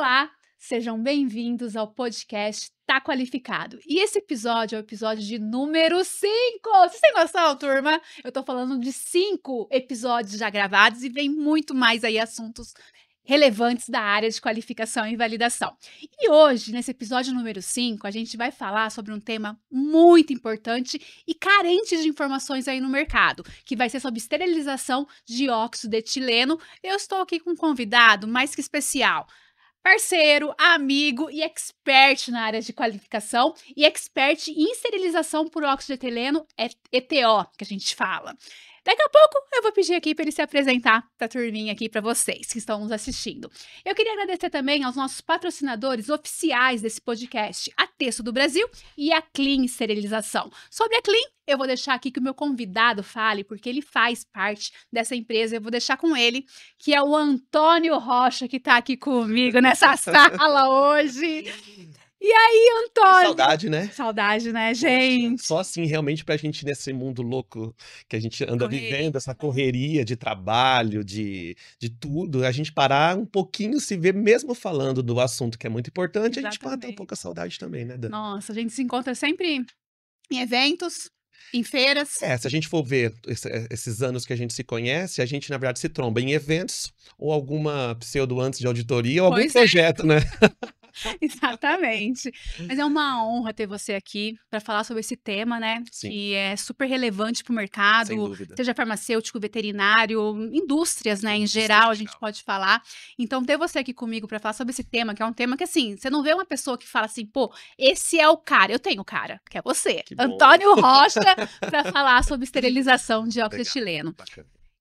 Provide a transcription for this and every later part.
Olá, sejam bem-vindos ao podcast Tá Qualificado. E esse episódio é o episódio de número 5. Vocês têm noção, turma? Eu tô falando de 5 episódios já gravados e vem muito mais aí assuntos relevantes da área de qualificação e validação. E hoje, nesse episódio número 5, a gente vai falar sobre um tema muito importante e carente de informações aí no mercado, que vai ser sobre esterilização de óxido de etileno. Eu estou aqui com um convidado mais que especial, parceiro, amigo e expert na área de qualificação e expert em esterilização por óxido de etileno, ETO, que a gente fala. Daqui a pouco eu vou pedir aqui para ele se apresentar para a turminha aqui, para vocês que estão nos assistindo. Eu queria agradecer também aos nossos patrocinadores oficiais desse podcast, a Teço do Brasil e a Clean Esterilização. Sobre a Clean, eu vou deixar aqui que o meu convidado fale, porque ele faz parte dessa empresa. Eu vou deixar com ele, que é o Antônio Rocha, que está aqui comigo nessa sala hoje. E aí, Antônio? Que saudade, né? Saudade, né, Poxa, gente? só assim, realmente, pra gente, nesse mundo louco que a gente anda Correria, vivendo, essa correria de trabalho, de tudo, a gente parar um pouquinho, se ver, mesmo falando do assunto que é muito importante, a gente mata um pouco a saudade também, né, Dan? Nossa, a gente se encontra sempre em eventos, em feiras. Se a gente for ver esses anos que a gente se conhece, a gente, na verdade, se tromba em eventos ou alguma pseudo antes de auditoria ou algum projeto, né? Exatamente. Mas é uma honra ter você aqui para falar sobre esse tema, né? Sim. Que é super relevante para o mercado, Sem dúvida. Seja farmacêutico, veterinário, indústrias, né? Em geral, a gente pode falar. Então, ter você aqui comigo para falar sobre esse tema, que é um tema que, assim, você não vê uma pessoa que fala assim, pô, esse é o cara. Eu tenho o cara, que é você, Antônio Rocha, para falar sobre esterilização de óxido de etileno.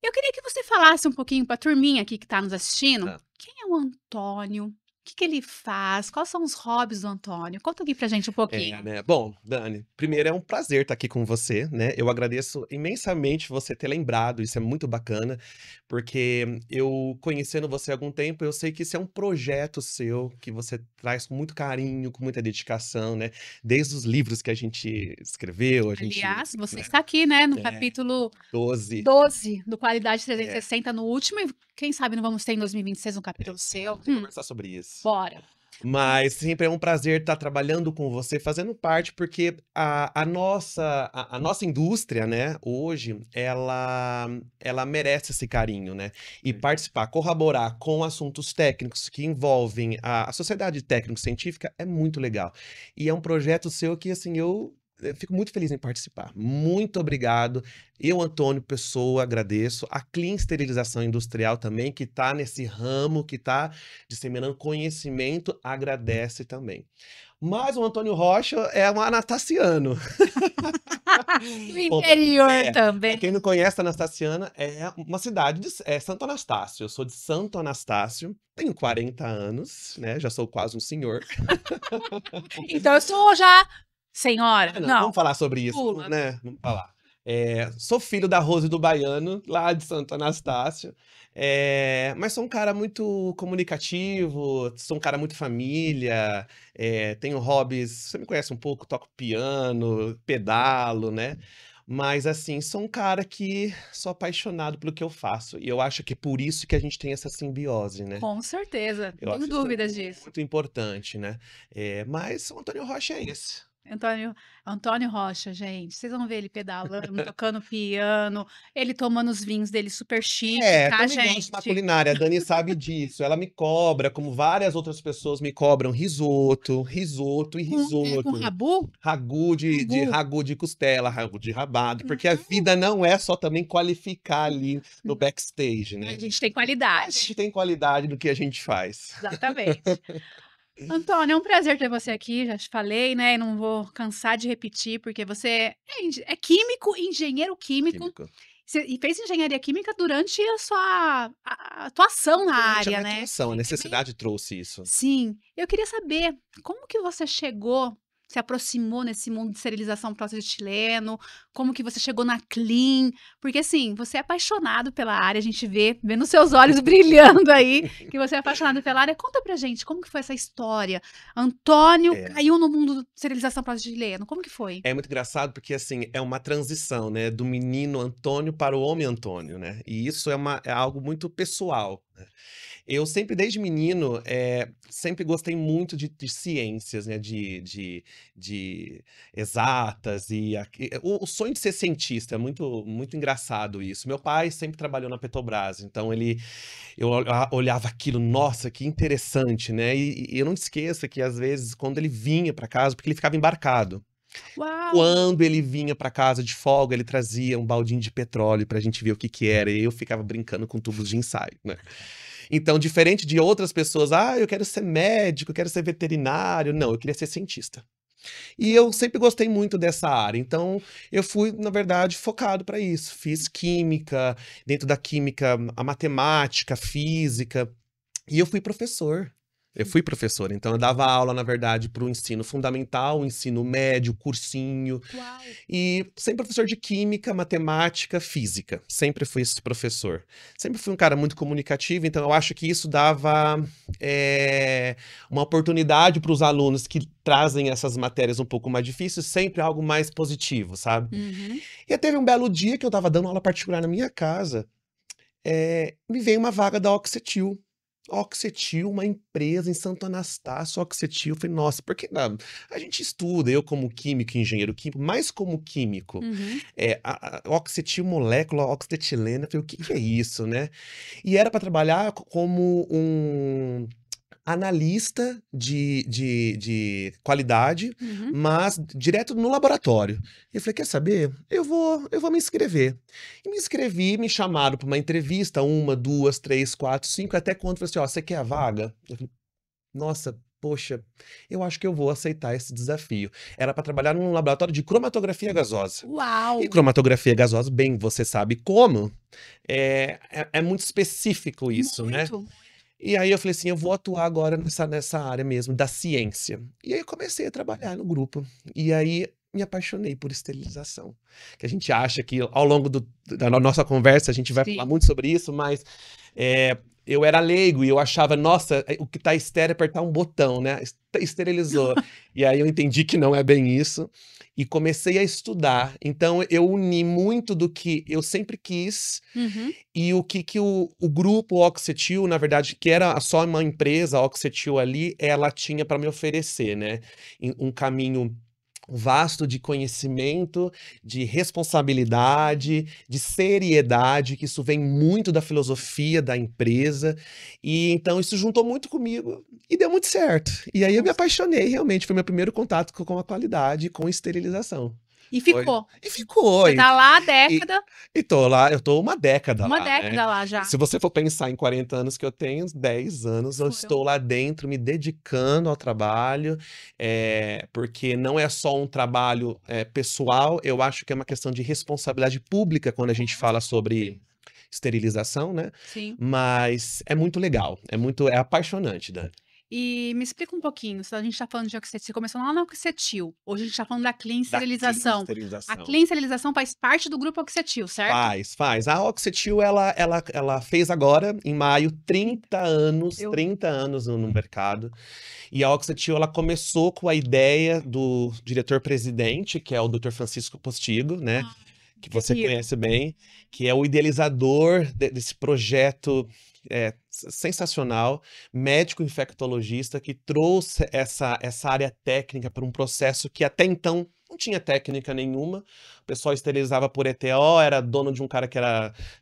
Eu queria que você falasse um pouquinho para a turminha aqui que está nos assistindo. Quem é o Antônio? O que ele faz? Quais são os hobbies do Antônio? Conta aqui pra gente um pouquinho. Né? Bom, Dani, primeiro é um prazer estar aqui com você, né? Eu agradeço imensamente você ter lembrado, isso é muito bacana, porque eu conhecendo você há algum tempo, eu sei que isso é um projeto seu, que você traz com muito carinho, com muita dedicação, né? Desde os livros que a gente escreveu, Aliás, você está aqui, né, no capítulo 12 do Qualidade 360, no último, e quem sabe não vamos ter em 2026 um capítulo seu. Vamos conversar sobre isso. Bora. Mas sempre é um prazer estar trabalhando com você, fazendo parte, porque a nossa indústria, né, hoje, ela merece esse carinho, né? E participar, corroborar com assuntos técnicos que envolvem a sociedade técnico-científica é muito legal. E é um projeto seu que, assim, eu fico muito feliz em participar. Muito obrigado. Eu, Antônio Pessoa, agradeço. A Clean Esterilização Industrial também, que está nesse ramo, que está disseminando conhecimento, agradece também. Mas o Antônio Rocha é um anastasiano. Do interior também. Quem não conhece, Anastaciana é uma cidade é Santo Anastácio. Eu sou de Santo Anastácio, tenho 40 anos, né? Já sou quase um senhor. Então eu sou já senhora. Não, vamos falar sobre isso, né? Vamos falar. Sou filho da Rose do Baiano, lá de Santo Anastácio. Mas sou um cara muito comunicativo, sou um cara muito família, tenho hobbies, você me conhece um pouco, toco piano, pedalo, né? Mas assim, sou um cara que sou apaixonado pelo que eu faço. E eu acho que é por isso que a gente tem essa simbiose, né? Com certeza, não tenho dúvidas disso. Muito importante, né? Mas o Antônio Rocha é esse. Antônio Rocha, gente, vocês vão ver ele pedalando, tocando piano, ele tomando os vinhos dele super chique, tá, gente? Gosto da culinária, a Dani sabe disso. Ela me cobra, como várias outras pessoas me cobram, risoto e risoto. Com rabu? Ragu de costela, ragu de rabado, porque a vida não é só também qualificar ali no backstage, né? A gente tem qualidade. A gente tem qualidade do que a gente faz. Exatamente. Antônio, é um prazer ter você aqui, já te falei, né? Não vou cansar de repetir, porque você é químico, engenheiro químico. E fez engenharia química durante a sua atuação na área, né? A necessidade trouxe isso. Sim. Eu queria saber, como que você se aproximou nesse mundo de esterilização por óxido de etileno? Como que você chegou na Clean? Porque, assim, você é apaixonado pela área, a gente vê nos seus olhos brilhando aí, que você é apaixonado pela área. Conta pra gente, como que foi essa história? Antônio caiu no mundo de esterilização por óxido de etileno, como que foi? É muito engraçado porque, assim, é uma transição, né? Do menino Antônio para o homem Antônio, né? E isso é algo muito pessoal. Eu sempre, desde menino, sempre gostei muito de ciências, né? De exatas. O sonho de ser cientista é muito, muito engraçado isso. Meu pai sempre trabalhou na Petrobras, então eu olhava aquilo, nossa, que interessante, né? E eu não esqueço que, às vezes, quando ele vinha para casa, porque ele ficava embarcado. Uau! Quando ele vinha para casa de folga, ele trazia um baldinho de petróleo pra gente ver o que que era. E eu ficava brincando com tubos de ensaio, né? Então, diferente de outras pessoas, eu quero ser médico, eu quero ser veterinário. Não, eu queria ser cientista. E eu sempre gostei muito dessa área. Então, eu fui, na verdade, focado para isso. Fiz química, dentro da química, a matemática, a física. E eu fui professor. Eu fui professor, então eu dava aula, na verdade, para o ensino fundamental, o ensino médio, cursinho, Uau! e sempre professor de química, matemática, física. Sempre fui esse professor. Sempre fui um cara muito comunicativo, então eu acho que isso dava uma oportunidade para os alunos que trazem essas matérias um pouco mais difíceis, sempre algo mais positivo, sabe? Uhum. E aí teve um belo dia que eu estava dando aula particular na minha casa, me veio uma vaga da Oxetil. Oxetil, uma empresa em Santo Anastácio, Oxetil. Eu falei, nossa, porque a gente estuda, eu como químico, engenheiro químico, mais como químico, Uhum. a Oxetil molécula, oxetilena, eu falei, o que que é isso, né? E era para trabalhar como um analista de qualidade, Uhum. mas direto no laboratório. E eu falei, quer saber? Eu vou me inscrever. E me inscrevi, me chamaram para uma entrevista, uma, duas, três, quatro, cinco, até quando falei assim, ó, você quer a vaga? Eu falei, nossa, poxa, eu acho que eu vou aceitar esse desafio. Era para trabalhar num laboratório de cromatografia gasosa. Uau! E cromatografia gasosa, bem, você sabe como, é muito específico isso, né? Muito. E aí eu falei assim, eu vou atuar agora nessa área mesmo, da ciência. E aí eu comecei a trabalhar no grupo. E aí me apaixonei por esterilização. Que a gente acha que ao longo da nossa conversa a gente vai falar Sim. muito sobre isso, mas eu era leigo e eu achava, nossa, o que tá estéril é apertar um botão, né? Esterilizou. E aí eu entendi que não é bem isso. E comecei a estudar. Então eu uni muito do que eu sempre quis Uhum. e o que o grupo Oxetil, na verdade, que era só uma empresa, a Oxetil ali, ela tinha para me oferecer, né? Um caminho vasto de conhecimento, de responsabilidade, de seriedade, que isso vem muito da filosofia da empresa. E então isso juntou muito comigo e deu muito certo. E aí eu me Nossa. apaixonei, realmente, foi meu primeiro contato com a qualidade e com esterilização. E Foi. ficou. E ficou. Você tá lá há E, década, e tô lá, eu tô uma década uma lá, né? década lá já. Se você for pensar em 40 anos que eu tenho, 10 anos eu Foram. estou lá dentro me dedicando ao trabalho, porque não é só um trabalho pessoal, eu acho que é uma questão de responsabilidade pública quando a gente Com fala certeza. sobre esterilização, né? Sim. Mas é muito legal, é apaixonante, Dan. E me explica um pouquinho, se a gente tá falando de oxetil, você começou lá na Oxetil, hoje a gente tá falando da Clean Da clean Esterilização. A esterilização. Clean Esterilização faz parte do grupo Oxetil, certo? Faz. A Oxetil, ela fez agora, em maio, 30 anos, Eu 30 anos no mercado. E a Oxetil, ela começou com a ideia do diretor-presidente, que é o Dr. Francisco Postigo, né? ah, Que você querido. conhece bem, que é o idealizador desse projeto sensacional, médico infectologista, que trouxe essa área técnica para um processo que até então não tinha técnica nenhuma. O pessoal esterilizava por ETO, era dono de um cara que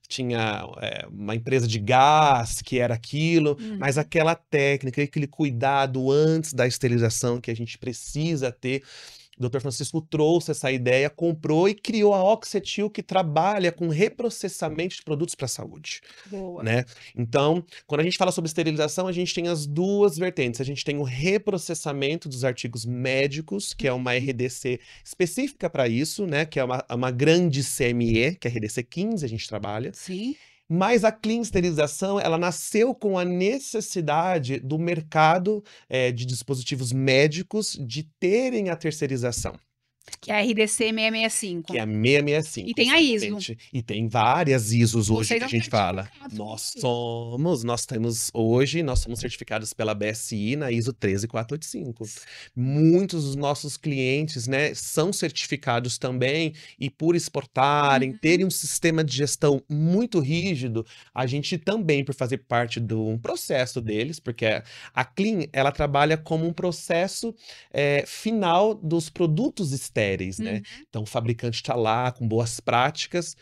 tinha uma empresa de gás, que era aquilo, mas Uhum. aquela técnica, aquele cuidado antes da esterilização que a gente precisa ter. O Dr. Francisco trouxe essa ideia, comprou e criou a Oxetil, que trabalha com reprocessamento de produtos para a saúde, Boa. né? Então, quando a gente fala sobre esterilização, a gente tem as duas vertentes. A gente tem o reprocessamento dos artigos médicos, que é uma Uhum. RDC específica para isso, né? Que é uma grande CME, que é a RDC 15, a gente trabalha. Sim. Mas a clean esterilização, ela nasceu com a necessidade do mercado de dispositivos médicos de terem a terceirização. Que é a RDC que é 665. a E 665, tem a ISO. exatamente. E tem várias ISOs hoje Vocês que a são gente fala. certificados por isso. Nós somos certificados pela BSI na ISO 13485. Muitos dos nossos clientes, né, são certificados também e por exportarem, terem Uhum. um sistema de gestão muito rígido, a gente também, por fazer parte de um processo deles, porque a Clean, ela trabalha como um processo final dos produtos estéreis, né? Uhum. Então, o fabricante está lá com boas práticas,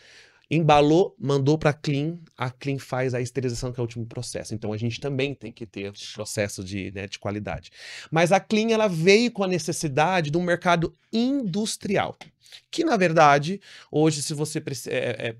embalou, mandou para a Clean faz a esterilização, que é o último processo. Então, a gente também tem que ter um processo né, de qualidade. Mas a Clean, ela veio com a necessidade de um mercado industrial. Que, na verdade, hoje, se você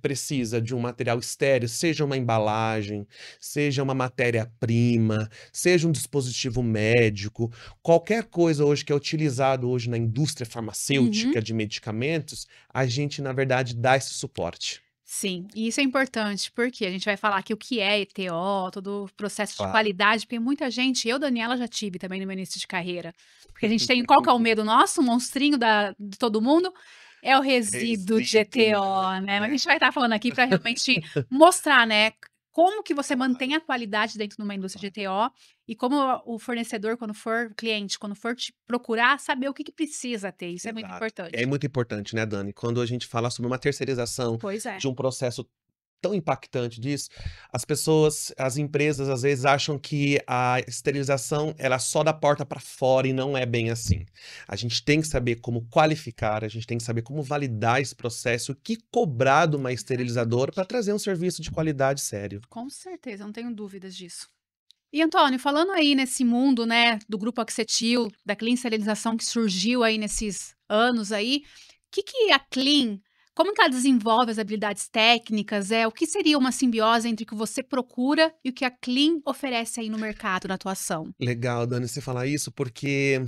precisa de um material estéril, seja uma embalagem, seja uma matéria-prima, seja um dispositivo médico, qualquer coisa hoje que é utilizado hoje na indústria Uhum. farmacêutica de medicamentos, a gente, na verdade, dá esse suporte. Sim, e isso é importante, porque a gente vai falar aqui o que é ETO, todo o processo de Claro. qualidade, porque muita gente, eu, Daniela, já tive também no meu início de carreira. Porque a gente tem, qual que é o medo nosso, o monstrinho de todo mundo? É o resíduo de Resíduo, ETO, né? Mas a né? gente vai estar falando aqui para realmente mostrar, né, como que você mantém a qualidade dentro de uma indústria de ETO e como o fornecedor, quando for, o cliente, quando for te procurar, saber o que que precisa ter. Isso é muito Exato. É importante. muito importante, né, Dani? Quando a gente fala sobre uma terceirização Pois é. de um processo tão impactante disso, as pessoas, as empresas, às vezes acham que a esterilização ela só da porta para fora e não é bem assim. A gente tem que saber como qualificar, a gente tem que saber como validar esse processo, o que cobrar de uma esterilizadora para trazer um serviço de qualidade sério. Com certeza, não tenho dúvidas disso. E Antônio, falando aí nesse mundo, né, do grupo Axetil, da clean serialização que surgiu aí nesses anos aí, que a Clean, como que ela desenvolve as habilidades técnicas, o que seria uma simbiose entre o que você procura e o que a Clean oferece aí no mercado, na atuação? Legal, Dani, você falar isso, porque,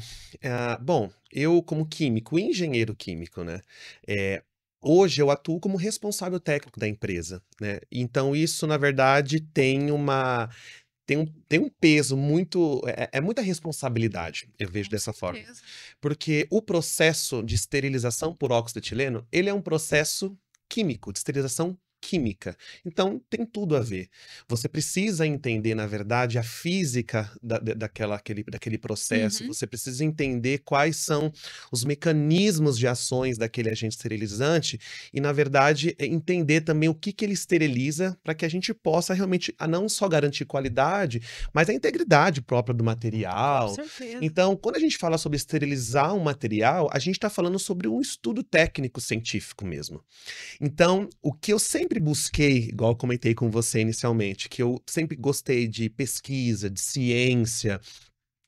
bom, eu como químico, engenheiro químico, né, eh, hoje eu atuo como responsável técnico da empresa, né, então isso na verdade tem um peso muito, é muita responsabilidade, eu vejo Com dessa forma. certeza. Porque o processo de esterilização por óxido de etileno, ele é um processo químico, de esterilização química. Então, tem tudo a ver. Você precisa entender, na verdade, a física daquele processo, Uhum. você precisa entender quais são os mecanismos de ações daquele agente esterilizante e, na verdade, entender também o que que ele esteriliza para que a gente possa realmente não só garantir qualidade, mas a integridade própria do Com material. certeza. Então, quando a gente fala sobre esterilizar um material, a gente está falando sobre um estudo técnico científico mesmo. Então, o que eu sempre busquei, igual eu comentei com você inicialmente, que eu sempre gostei de pesquisa, de ciência,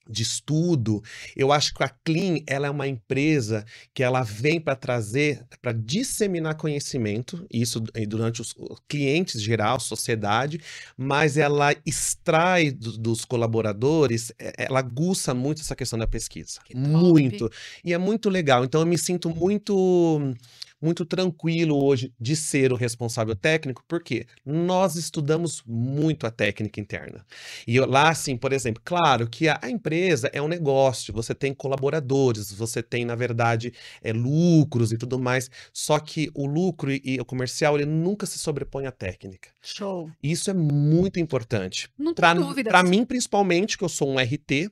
de estudo, eu acho que a Clean, ela é uma empresa que ela vem para trazer, para disseminar conhecimento, isso durante os clientes geral, sociedade, mas ela extrai dos colaboradores, ela aguça muito essa questão da pesquisa, Que top. muito, e é muito legal. Então eu me sinto muito tranquilo hoje de ser o responsável técnico, porque nós estudamos muito a técnica interna. E lá, assim, por exemplo, claro que a empresa é um negócio, você tem colaboradores, você tem, na verdade, lucros e tudo mais, só que o lucro e o comercial, ele nunca se sobrepõe à técnica. Show. E isso é muito importante. Não tenho Para dúvidas. mim, principalmente, que eu sou um RT,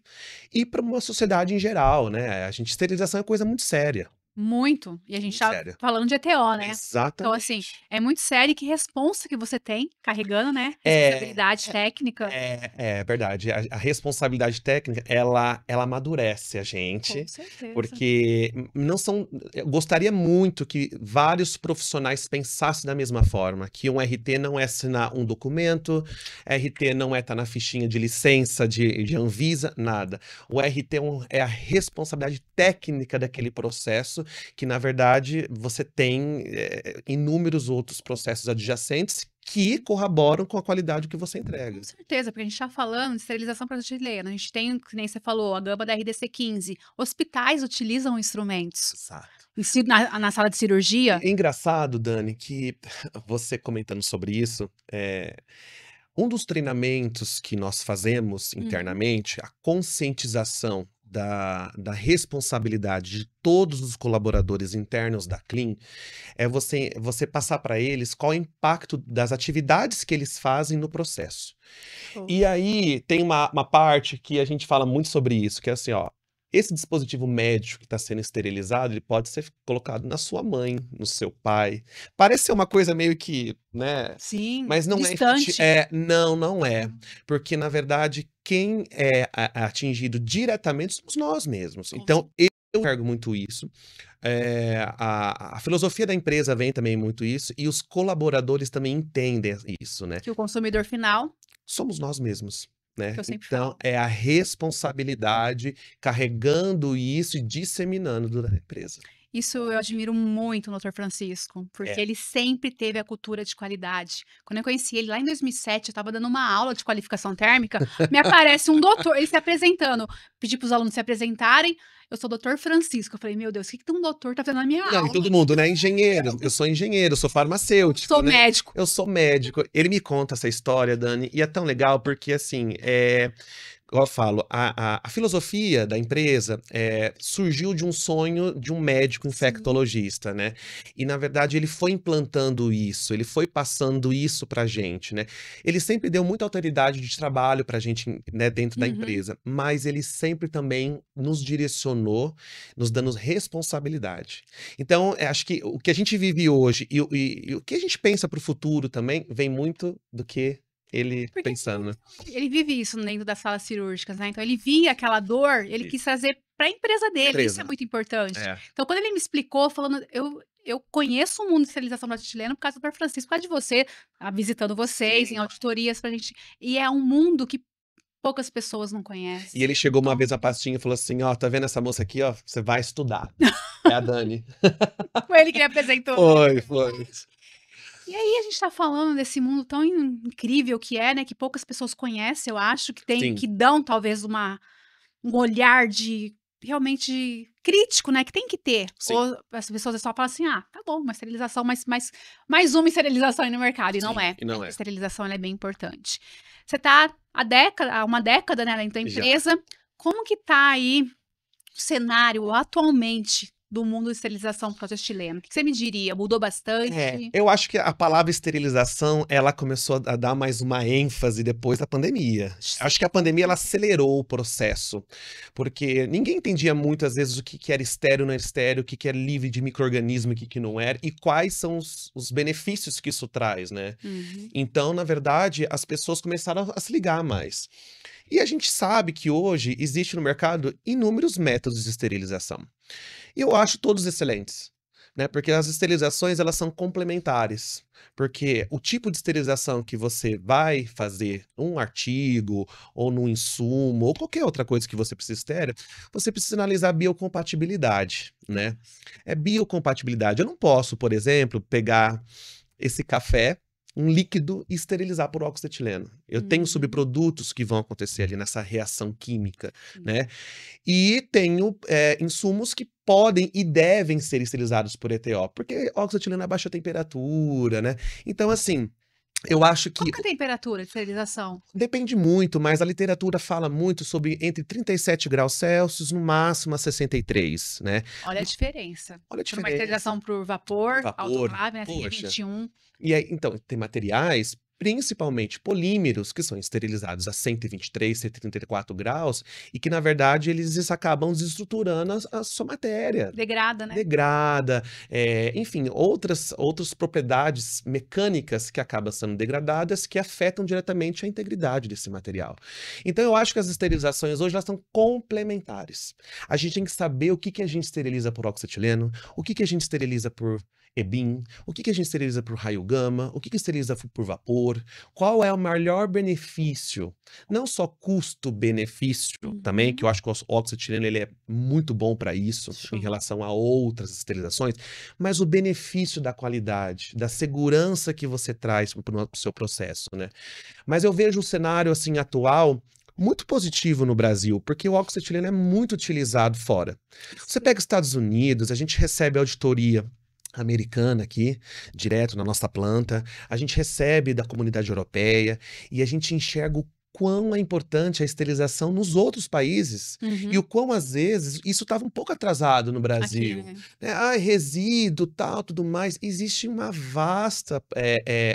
e para uma sociedade em geral, né? A gente, esterilização é coisa muito séria, Muito. E a gente muito tá séria. falando de ETO, né. Então, assim, Exatamente. é muito sério e que responsa que você tem carregando, né, É, responsabilidade técnica. é verdade. A responsabilidade técnica, ela amadurece a Com gente, certeza. porque não são. Eu gostaria muito que vários profissionais pensassem da mesma forma, que um RT não é assinar um documento, RT não é estar na fichinha de licença de Anvisa, nada. O RT é a responsabilidade técnica daquele processo, que na verdade você tem inúmeros outros processos adjacentes que corroboram com a qualidade que você Com entrega. certeza, porque a gente tá falando de esterilização brasileira, a gente tem, que nem você falou, a gama da RDC-15. Hospitais utilizam instrumentos. Exato. Na sala de cirurgia. É engraçado, Dani, que você comentando sobre isso, um dos treinamentos que nós fazemos Uhum. internamente, a conscientização da responsabilidade de todos os colaboradores internos da Clean é você passar para eles qual é o impacto das atividades que eles fazem no processo. Show. E aí tem uma parte que a gente fala muito sobre isso, que é assim, ó, esse dispositivo médico que está sendo esterilizado, ele pode ser colocado na sua mãe, no seu pai. Parece ser uma coisa meio que, né? Sim, Mas não distante. não é. Porque, na verdade, quem é atingido diretamente somos nós mesmos. Então, eu enxergo muito isso. A filosofia da empresa vem também muito isso, e os colaboradores também entendem isso, né? Que o consumidor final, Somos nós mesmos, né? que eu sempre Então, falo. é a responsabilidade carregando isso e disseminando dentro da empresa. Isso eu admiro muito no Dr. Francisco, porque É. ele sempre teve a cultura de qualidade. Quando eu conheci ele lá em 2007, eu estava dando uma aula de qualificação térmica, me aparece um doutor, ele se apresentando, pedi para os alunos se apresentarem, eu sou o Dr. Francisco. Eu falei, meu Deus, o que um doutor tá fazendo na minha Não, e aula? todo mundo, né? Engenheiro. Eu sou engenheiro, sou farmacêutico, Sou né? médico. Eu sou médico. Ele me conta essa história, Dani, e é tão legal porque, assim, igual eu falo, a filosofia da empresa surgiu de um sonho de um médico infectologista, né? E, na verdade, ele foi implantando isso, ele foi passando isso pra gente, né? Ele sempre deu muita autoridade de trabalho pra gente, né, dentro da empresa, mas ele sempre também nos direcionou, nos dando responsabilidade. Então, acho que o que a gente vive hoje e o que a gente pensa pro futuro também vem muito do que ele Porque pensando, né? ele vive isso dentro das salas cirúrgicas, né? Então ele via aquela dor, ele quis trazer para a empresa dele, isso é muito importante. É. Então quando ele me explicou, falando, eu conheço o mundo de esterilização chilena por causa do Dr. Francisco, por causa de você, visitando vocês Sim. em auditorias pra gente. E é um mundo que poucas pessoas não E conhecem. ele chegou uma vez a pastinha e falou assim, ó, tá vendo essa moça aqui, ó? Você vai estudar. É a Dani. Foi ele que me apresentou. Foi. E aí a gente tá falando desse mundo tão incrível que é, né? Que poucas pessoas conhecem, eu acho, que tem, Sim. que dão talvez um olhar de realmente crítico, né? Que tem que ter. Sim. Ou as pessoas só falam assim, tá bom, uma esterilização, mas mais uma esterilização aí no mercado. E não Sim, é. e não A é. esterilização ela é bem importante. Você tá há uma década, né, na tua Já. empresa. Como que tá aí o cenário atualmente do mundo de esterilização chileno? O que você me diria? Mudou bastante? Eu acho que a palavra esterilização, ela começou a dar mais uma ênfase depois da pandemia. Acho que a pandemia, ela acelerou o processo, porque ninguém entendia muito, às vezes, o que era estéril, não era estéril, o que era livre de micro-organismo, o que não era, e quais são os benefícios que isso traz, né? Então, na verdade, as pessoas começaram a se ligar mais. E a gente sabe que hoje existe no mercado inúmeros métodos de esterilização. E eu acho todos excelentes, né? Porque as esterilizações, elas são complementares. Porque o tipo de esterilização que você vai fazer num artigo, ou num insumo, ou qualquer outra coisa que você precisa estéril, você precisa analisar a biocompatibilidade, né? É biocompatibilidade. Eu não posso, por exemplo, pegar esse café, um líquido, e esterilizar por óxido etileno. Eu tenho subprodutos que vão acontecer ali nessa reação química, né? E tenho insumos que podem e devem ser esterilizados por ETO, porque óxido etileno é baixa temperatura, né? Então, assim, eu acho que Qual que é a temperatura de esterilização? depende muito, mas a literatura fala muito sobre entre 37 graus Celsius, no máximo a 63, né? Olha a diferença. Olha a Por uma diferença. esterilização por vapor, Vapor, autoclave, né? poxa. 21. E aí, então, tem materiais, principalmente polímeros, que são esterilizados a 123, 134 graus, e que, na verdade, eles acabam desestruturando a sua matéria. Degrada, né? Degrada, enfim, outras propriedades mecânicas que acabam sendo degradadas que afetam diretamente a integridade desse material. Então, eu acho que as esterilizações hoje elas são complementares. A gente tem que saber o que a gente esteriliza por óxido etileno, o que a gente esteriliza por EBIM, o que a gente esteriliza por raio gama, o que esteriliza por vapor, qual é o maior benefício, não só custo-benefício também, que eu acho que o óxido etileno ele é muito bom para isso, em relação a outras esterilizações, mas o benefício da qualidade, da segurança que você traz para o seu processo, né? Mas eu vejo o cenário assim atual muito positivo no Brasil, porque o óxido etileno é muito utilizado fora. Você pega os Estados Unidos, a gente recebe auditoria americana aqui, direto na nossa planta, a gente recebe da comunidade europeia e a gente enxerga o quão é importante a esterilização nos outros países e Uhum. o quão, às vezes, isso estava um pouco atrasado no Aqui, Brasil, né? né? Resíduo, tal, tudo mais. Existe uma vasta,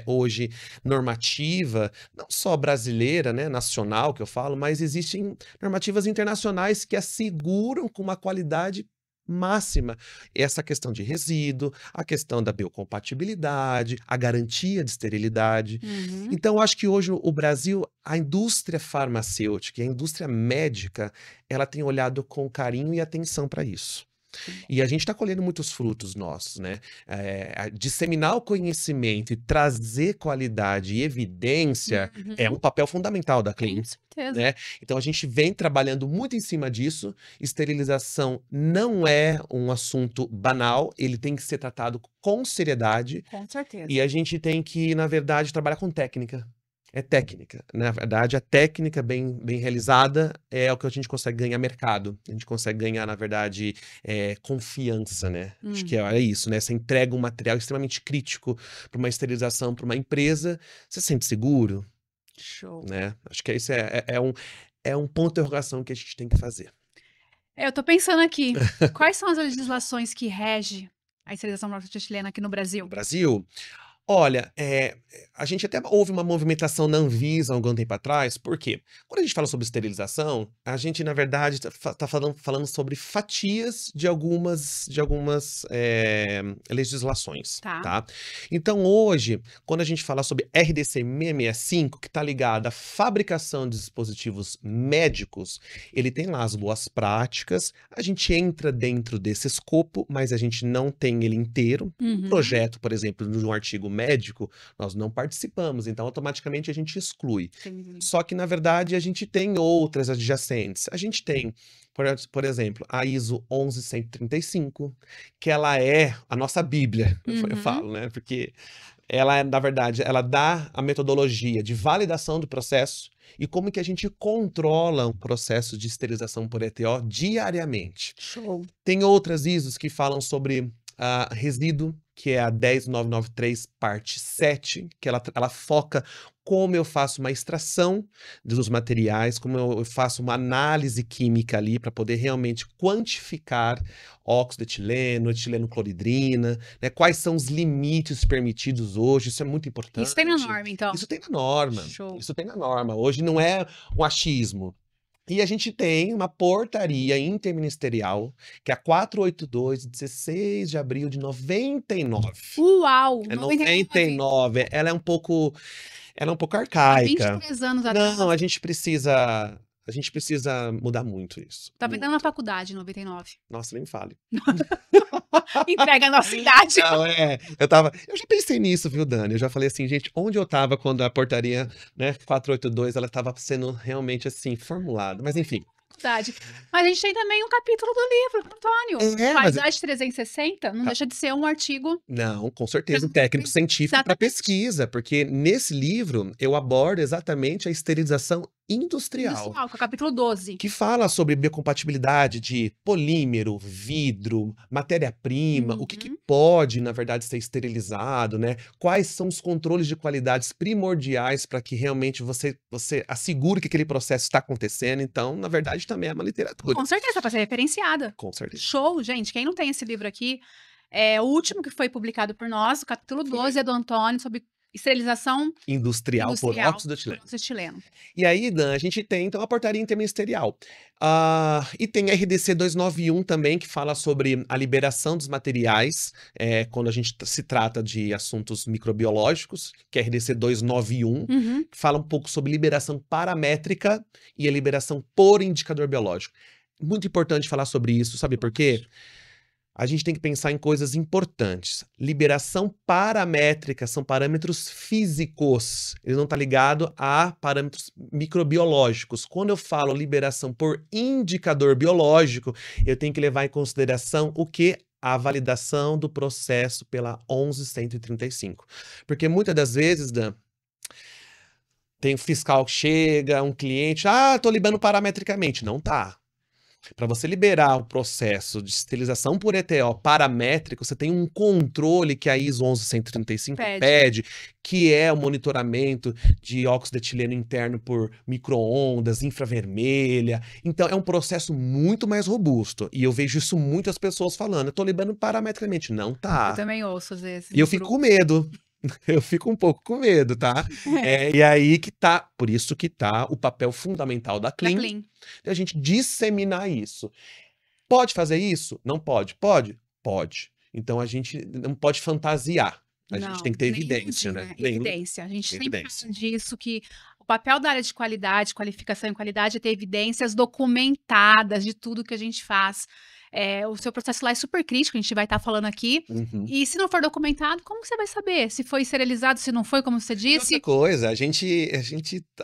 hoje, normativa, não só brasileira, né, nacional, que eu falo, mas existem normativas internacionais que asseguram com uma qualidade máxima essa questão de resíduo, a questão da biocompatibilidade, a garantia de esterilidade. Uhum. Então, eu acho que hoje o Brasil, a indústria farmacêutica e a indústria médica, ela tem olhado com carinho e atenção para isso. Sim. E a gente está colhendo muitos frutos nossos, né? Disseminar o conhecimento e trazer qualidade e evidência é um Uhum. papel fundamental da Com Clean, certeza. né? Então a gente vem trabalhando muito em cima disso. Esterilização não é um assunto banal, ele tem que ser tratado com seriedade Com certeza. e a gente tem que, na verdade, trabalhar com técnica. É técnica. Na verdade, a técnica bem realizada é o que a gente consegue ganhar mercado. A gente consegue ganhar, na verdade, confiança, né? Acho que é isso, né? Você entrega um material extremamente crítico para uma esterilização, para uma empresa, você se sente seguro, Show. né? Acho que isso é um ponto de interrogação que a gente tem que fazer. Eu tô pensando aqui, quais são as legislações que regem a esterilização norte-chilena aqui no No Brasil? Brasil, olha, a gente até houve uma movimentação na Anvisa há algum tempo atrás, por quê? Quando a gente fala sobre esterilização, a gente, na verdade, tá falando sobre fatias de algumas legislações, Tá. tá? Então, hoje, quando a gente fala sobre RDC 665, que está ligado à fabricação de dispositivos médicos, ele tem lá as boas práticas, a gente entra dentro desse escopo, mas a gente não tem ele inteiro. Um Uhum. projeto, por exemplo, de um artigo médico, nós não participamos, então automaticamente a gente exclui. Entendi. Só que, na verdade, a gente tem outras adjacentes. A gente tem, por exemplo, a ISO 11135, que ela é a nossa bíblia, eu Uhum. falo, né? Porque ela, na verdade, ela dá a metodologia de validação do processo e como que a gente controla um processo de esterilização por ETO diariamente. Show. Tem outras ISOs que falam sobre resíduo, que é a 10993, parte 7, que ela foca como eu faço uma extração dos materiais, como eu faço uma análise química ali para poder realmente quantificar óxido de etileno, etileno cloridrina, né? Quais são os limites permitidos hoje, isso é muito importante. Isso tem na norma, então? Isso tem na norma, Show. isso tem na norma. Hoje não é um achismo. E a gente tem uma portaria interministerial, que é a 482, de 16 de abril de 99. Uau! É 99. 99. Ela é um pouco Há arcaica. 23 anos Não, atrás. a gente precisa mudar muito isso. Tava entrando na Muito. faculdade em 99. Nossa, nem me fale. Entrega a nossa idade. Não, eu já pensei nisso, viu, Dani? Eu já falei assim, gente, onde eu tava quando a portaria, né, 482, ela tava sendo realmente assim, formulada. Mas enfim. Faculdade. Mas a gente tem também um capítulo do livro, Antônio. Mas Paisagem 360 não deixa de ser um artigo. não, com certeza, um técnico científico para Exatamente. pesquisa, porque nesse livro eu abordo exatamente a esterilização industrial, Industrial, que é o capítulo 12. que fala sobre biocompatibilidade de polímero, vidro, matéria-prima, o que Uhum. pode, na verdade, ser esterilizado, né? Quais são os controles de qualidades primordiais para que realmente você assegure que aquele processo está acontecendo. Então, na verdade, também é uma literatura. Com certeza, para ser referenciada. Com certeza. Show, gente. Quem não tem esse livro aqui, é o último que foi publicado por nós, o capítulo 12 é do Antônio, sobre esterilização Industrial por industrial óxido de por etileno. óxido de etileno. E aí, Dan, a gente tem, então, a portaria interministerial. E tem a RDC 291 também, que fala sobre a liberação dos materiais, quando a gente se trata de assuntos microbiológicos, que é a RDC 291, Uhum. que fala um pouco sobre liberação paramétrica e a liberação por indicador biológico. Muito importante falar sobre isso, sabe por quê? A gente tem que pensar em coisas importantes. Liberação paramétrica são parâmetros físicos. Ele não está ligado a parâmetros microbiológicos. Quando eu falo liberação por indicador biológico, eu tenho que levar em consideração o que? A validação do processo pela 11135. Porque muitas das vezes, Dan, tem um fiscal que chega, um cliente, tô liberando parametricamente. Não tá. Para você liberar o processo de esterilização por ETO paramétrico, você tem um controle que a ISO 11135 Pede. pede, que é o monitoramento de óxido de etileno interno por micro-ondas, infravermelha. Então, é um processo muito mais robusto. E eu vejo isso muitas pessoas falando, eu tô liberando parametricamente. Não Eu tá. também ouço às vezes E eu no fico com grupo. medo. Eu fico um pouco com medo, tá? E aí que tá, por isso que tá o papel fundamental da Da Clean, Clean. de a gente disseminar isso. Pode fazer isso? Não pode. Pode? Pode. Então a gente não pode fantasiar. A gente tem Não, que ter nem evidência, iludir, né? né? Nem Evidência. A gente sempre evidência. fala disso, que o papel da área de qualidade, qualificação e qualidade é ter evidências documentadas de tudo que a gente faz. O seu processo lá é super crítico, a gente vai estar falando aqui. Uhum. E se não for documentado, como que você vai saber? Se foi serializado, se não foi, como você E outra disse? coisa, a gente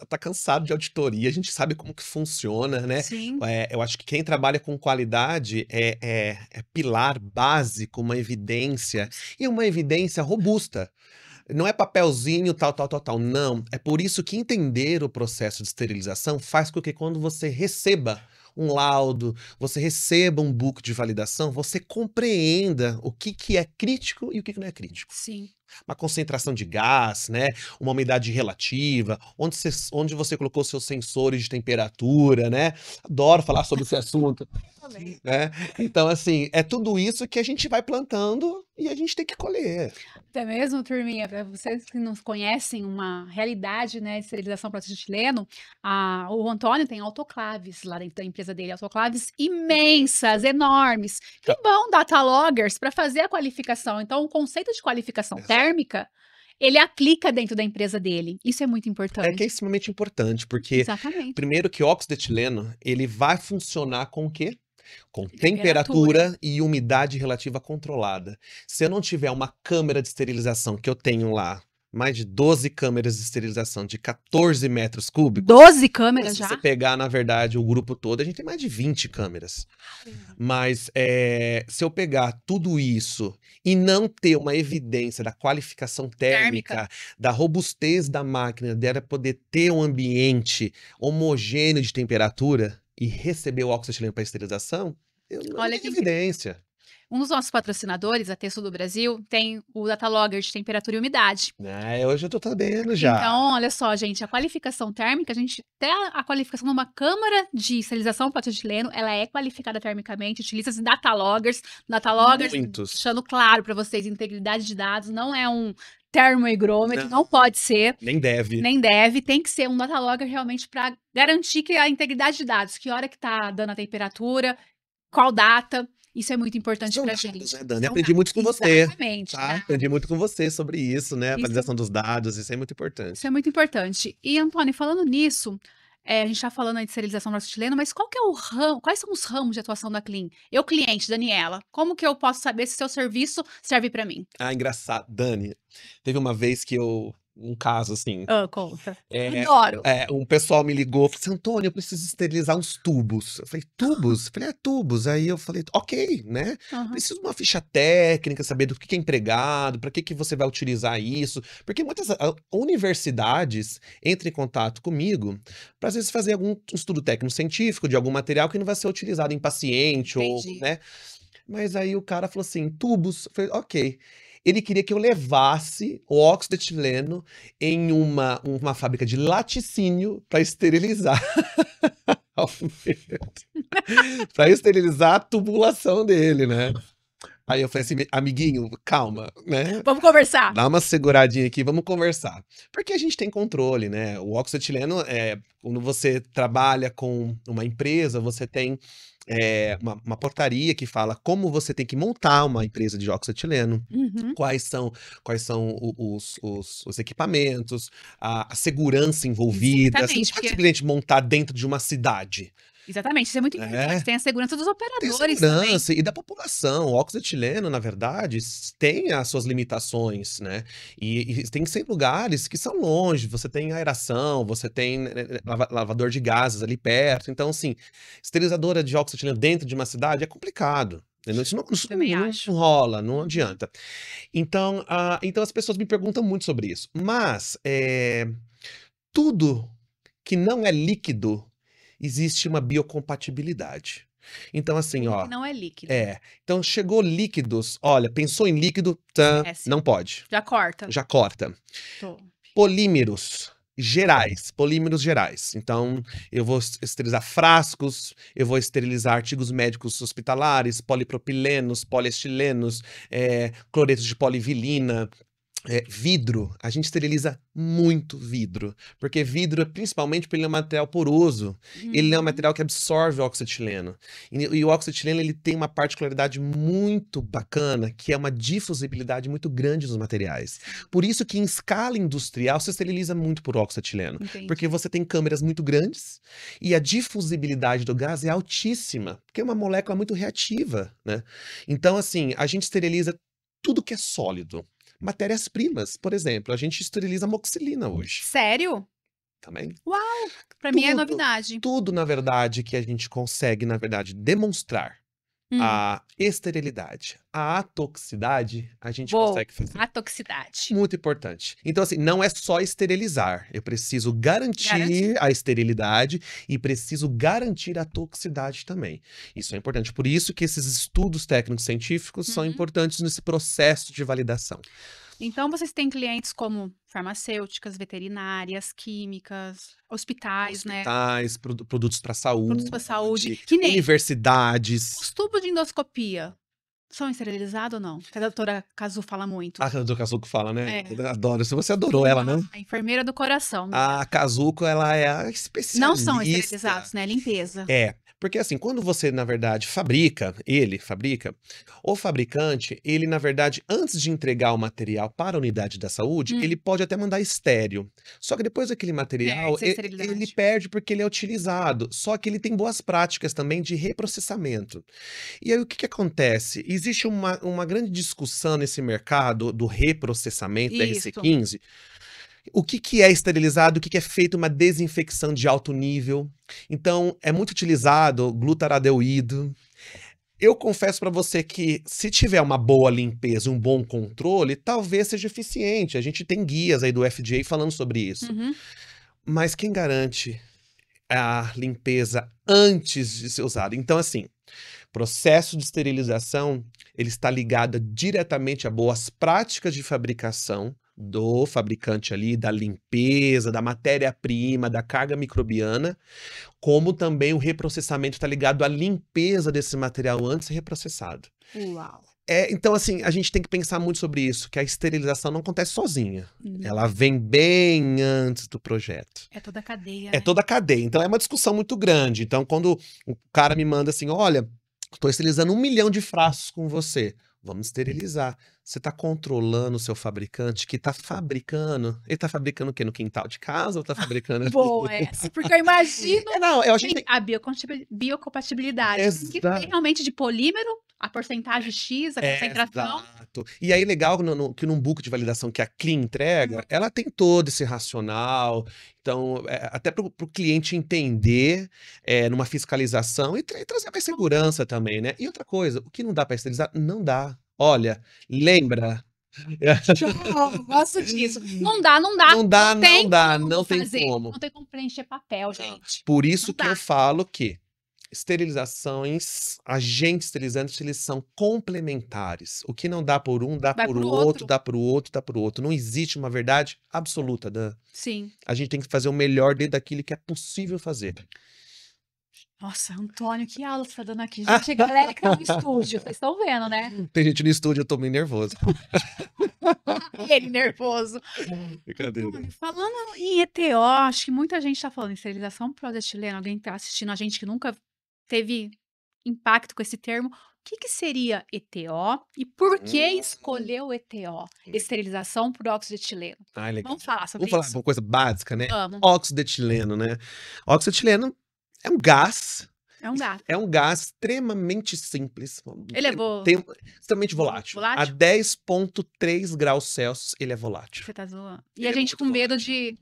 tá cansado de auditoria, a gente sabe como que funciona, né? Sim, Eu acho que quem trabalha com qualidade é pilar básico, uma evidência, e uma evidência robusta. Não é papelzinho, tal, tal, tal, tal. Não. É por isso que entender o processo de esterilização faz com que quando você receba um laudo, você receba um book de validação, você compreenda o que é crítico e o que não é crítico. sim. Uma concentração de gás, né? Uma umidade relativa, onde você colocou seus sensores de temperatura, né? Adoro falar sobre esse assunto, Também. né? Então, assim, é tudo isso que a gente vai plantando e a gente tem que colher. Até mesmo, turminha, para vocês que não conhecem uma realidade, né, de esterilização para chileno, o Antônio tem autoclaves lá dentro da empresa dele, autoclaves imensas, enormes, que vão data loggers para fazer a qualificação. Então, o conceito de qualificação Exato. térmica, ele aplica dentro da empresa dele. Isso é muito É que é importante. extremamente importante, porque Exatamente. primeiro que o óxido de etileno, ele vai funcionar com o quê? Com Temperatura. temperatura e umidade relativa controlada. Se eu não tiver uma câmera de esterilização, que eu tenho lá, mais de 12 câmeras de esterilização de 14 metros cúbicos, 12 câmeras se você já? pegar, na verdade, o grupo todo, a gente tem mais de 20 câmeras. Mas se eu pegar tudo isso e não ter uma evidência da qualificação térmica, da robustez da máquina, dela poder ter um ambiente homogêneo de temperatura e receber o óxido etileno para esterilização, eu não Olha tenho que evidência. um dos nossos patrocinadores, a Texto do Brasil, tem o data logger de temperatura e umidade. Hoje eu tô sabendo já. Então, olha só, gente, a qualificação térmica, a gente até a qualificação de uma câmara de esterilização para etileno, ela é qualificada termicamente, utiliza-se data loggers, Muitos. deixando claro para vocês, integridade de dados não é um termohigrômetro, não pode ser, Nem deve. nem deve, tem que ser um data logger realmente para garantir que a integridade de dados, que hora que tá dando a temperatura, qual data, isso é muito importante São pra dados, gente. né, Dani? São Aprendi muito com você, exatamente, tá? tá? Aprendi muito com você sobre isso, né? A Isso validação dos dados, isso é muito Isso importante. é muito importante. E, Antônio, falando nisso, a gente está falando aí de esterilização brasileira, mas qual que é o ramo, quais são os ramos de atuação da Clean? Eu, cliente, Daniela, como que eu posso saber se seu serviço serve para mim? Engraçado. Dani, teve uma vez que um caso assim, Conta. é, Adoro. um pessoal me ligou, falou assim, Antônio, eu preciso esterilizar uns tubos. Eu falei, tubos? Eu falei, tubos. Aí eu falei, ok, né? Aham. Preciso de uma ficha técnica, saber do que é empregado, para que você vai utilizar isso. Porque muitas universidades entram em contato comigo para, às vezes, fazer algum estudo técnico científico de algum material que não vai ser utilizado em paciente, ou, Entendi. né? Mas aí o cara falou assim, tubos. Eu falei, ok. Ele queria que eu levasse o óxido de etileno em uma fábrica de laticínio para esterilizar. Para esterilizar a tubulação dele, né? Aí eu falei assim, amiguinho, calma, né? Vamos conversar. Dá uma seguradinha aqui, vamos conversar. Porque a gente tem controle, né? O óxido etileno, quando você trabalha com uma empresa, você tem uma portaria que fala como você tem que montar uma empresa de óxido etileno, Uhum. quais são os equipamentos, a segurança envolvida. Você não Exatamente, pode porque simplesmente montar dentro de uma cidade. exatamente, isso é muito importante. Tem a segurança dos Tem operadores também. segurança e da população. O óxido etileno, na verdade, tem as suas limitações, né? E tem que ser em lugares que são longe. Você tem aeração, você tem lavador de gases ali perto. Então, assim, esterilizadora de óxido etileno dentro de uma cidade é complicado. Entendeu? Isso Também não acho. rola, não adianta. Então, então as pessoas me perguntam muito sobre isso. Mas tudo que não é líquido, existe uma biocompatibilidade. Então, assim, Tudo ó, que não é líquido. então chegou líquidos, olha, pensou em líquido, Esquece. não pode, Já corta. já corta. Top. Polímeros gerais. Então, eu vou esterilizar frascos, eu vou esterilizar artigos médicos hospitalares, polipropilenos, poliestilenos, cloretos de polivilina, vidro. A gente esteriliza muito vidro, porque vidro, principalmente porque ele é um material poroso, ele é um Uhum. material que absorve o oxetileno. E o oxetileno, ele tem uma particularidade muito bacana, que é uma difusibilidade muito grande nos materiais. Por isso que em escala industrial se esteriliza muito por oxetileno, Entendi. porque você tem câmeras muito grandes e a difusibilidade do gás é altíssima, porque é uma molécula muito reativa, né? Então, assim, a gente esteriliza tudo que é sólido. Matérias-primas, por exemplo, a gente esteriliza amoxicilina hoje Sério? também. Uau! Pra mim é Tudo, novidade. tudo, na verdade, que a gente consegue, na verdade, demonstrar a esterilidade, a atoxicidade, a gente Boa. consegue fazer. A toxicidade. Muito importante. Então, assim, não é só esterilizar. Eu preciso garantir Garantir. a esterilidade e preciso garantir a toxicidade também. Isso é importante. Por isso que esses estudos técnicos científicos são Uhum. importantes nesse processo de validação. Então, vocês têm clientes como farmacêuticas, veterinárias, químicas, hospitais, né? Hospitais, produtos para Produtos para saúde. saúde, Que nem universidades. os tubos de endoscopia são esterilizados ou não? Que a doutora Kazu fala muito. A do Kazuko fala, né? É. Eu adoro. Se você adorou ela, né? A enfermeira do coração. A Kazuko, ela é a especialista. Não são esterilizados, né? Limpeza. Porque assim, quando você, na verdade, fabrica, o fabricante, ele, na verdade, antes de entregar o material para a unidade da saúde, ele pode até mandar estéreo. Só que depois daquele material, Perde a esterilidade. ele perde porque ele é utilizado. Só que ele tem boas práticas também de reprocessamento. E aí, o que que acontece? Existe uma grande discussão nesse mercado do reprocessamento da Isso. RC15. O que que é esterilizado, o que que é feito uma desinfecção de alto nível. Então, é muito utilizado glutaradeoído. Eu confesso para você que se tiver uma boa limpeza, um bom controle, talvez seja eficiente. A gente tem guias aí do FDA falando sobre isso. Uhum. Mas quem garante a limpeza antes de ser usado? Então, assim, processo de esterilização, ele está ligado diretamente a boas práticas de fabricação do fabricante ali, da limpeza, da matéria-prima, da carga microbiana, como também o reprocessamento está ligado à limpeza desse material antes de ser reprocessado. Uau. Então, assim, a gente tem que pensar muito sobre isso, que a esterilização não acontece sozinha. Ela vem bem antes do projeto. É toda a cadeia, É né? toda a cadeia. Então, é uma discussão muito grande. Então, quando o cara me manda assim, olha, estou esterilizando 1 milhão de frascos com você. Vamos esterilizar. Você está controlando o seu fabricante que está fabricando. Ele está fabricando o quê? No quintal de casa ou está fabricando? Boa essa, porque eu imagino Não, a gente tem tem. a biocompatibilidade. Tem que ter realmente de polímero, a porcentagem X, a concentração. Exato. E aí, legal que num book de validação que a Clean entrega, ela tem todo esse racional. Então, até para o cliente entender numa fiscalização e trazer mais segurança também, né? E outra coisa, o que não dá para esterilizar, não dá. Olha, lembra? Gosto disso. Não dá. Não dá, tem não dá, como não tem fazer. como. Não tem como preencher papel, gente. Por isso Não que dá. eu falo que esterilizações, agentes esterilizantes, eles são complementares. O que não dá por um, dá Vai por pro outro, outro. dá pro outro, dá pro outro. Não existe uma verdade absoluta, Dan. Sim. A gente tem que fazer o melhor dentro daquilo que é possível fazer. Nossa, Antônio, que aula você tá dando aqui. Gente, a galera que tá no estúdio, vocês estão vendo, né? Tem gente no estúdio, eu tô meio nervoso. Ele nervoso. Brincadeira. Antônio, falando em ETO, acho que muita gente tá falando em esterilização progesterona. Alguém tá assistindo a gente que nunca teve impacto com esse termo. O que que seria ETO e por que escolher o ETO? Esterilização por óxido de etileno. Ai, legal. Vamos falar sobre Vamos falar isso? de uma coisa básica, né? Vamos. Óxido de etileno, né? Óxido de etileno é um gás. É um gato. É um gás extremamente simples. Ele é bom. Extremamente volátil. A Volátil? 10,3 graus Celsius, ele é volátil. Você tá zoando. E Ele a é gente muito com medo volátil. de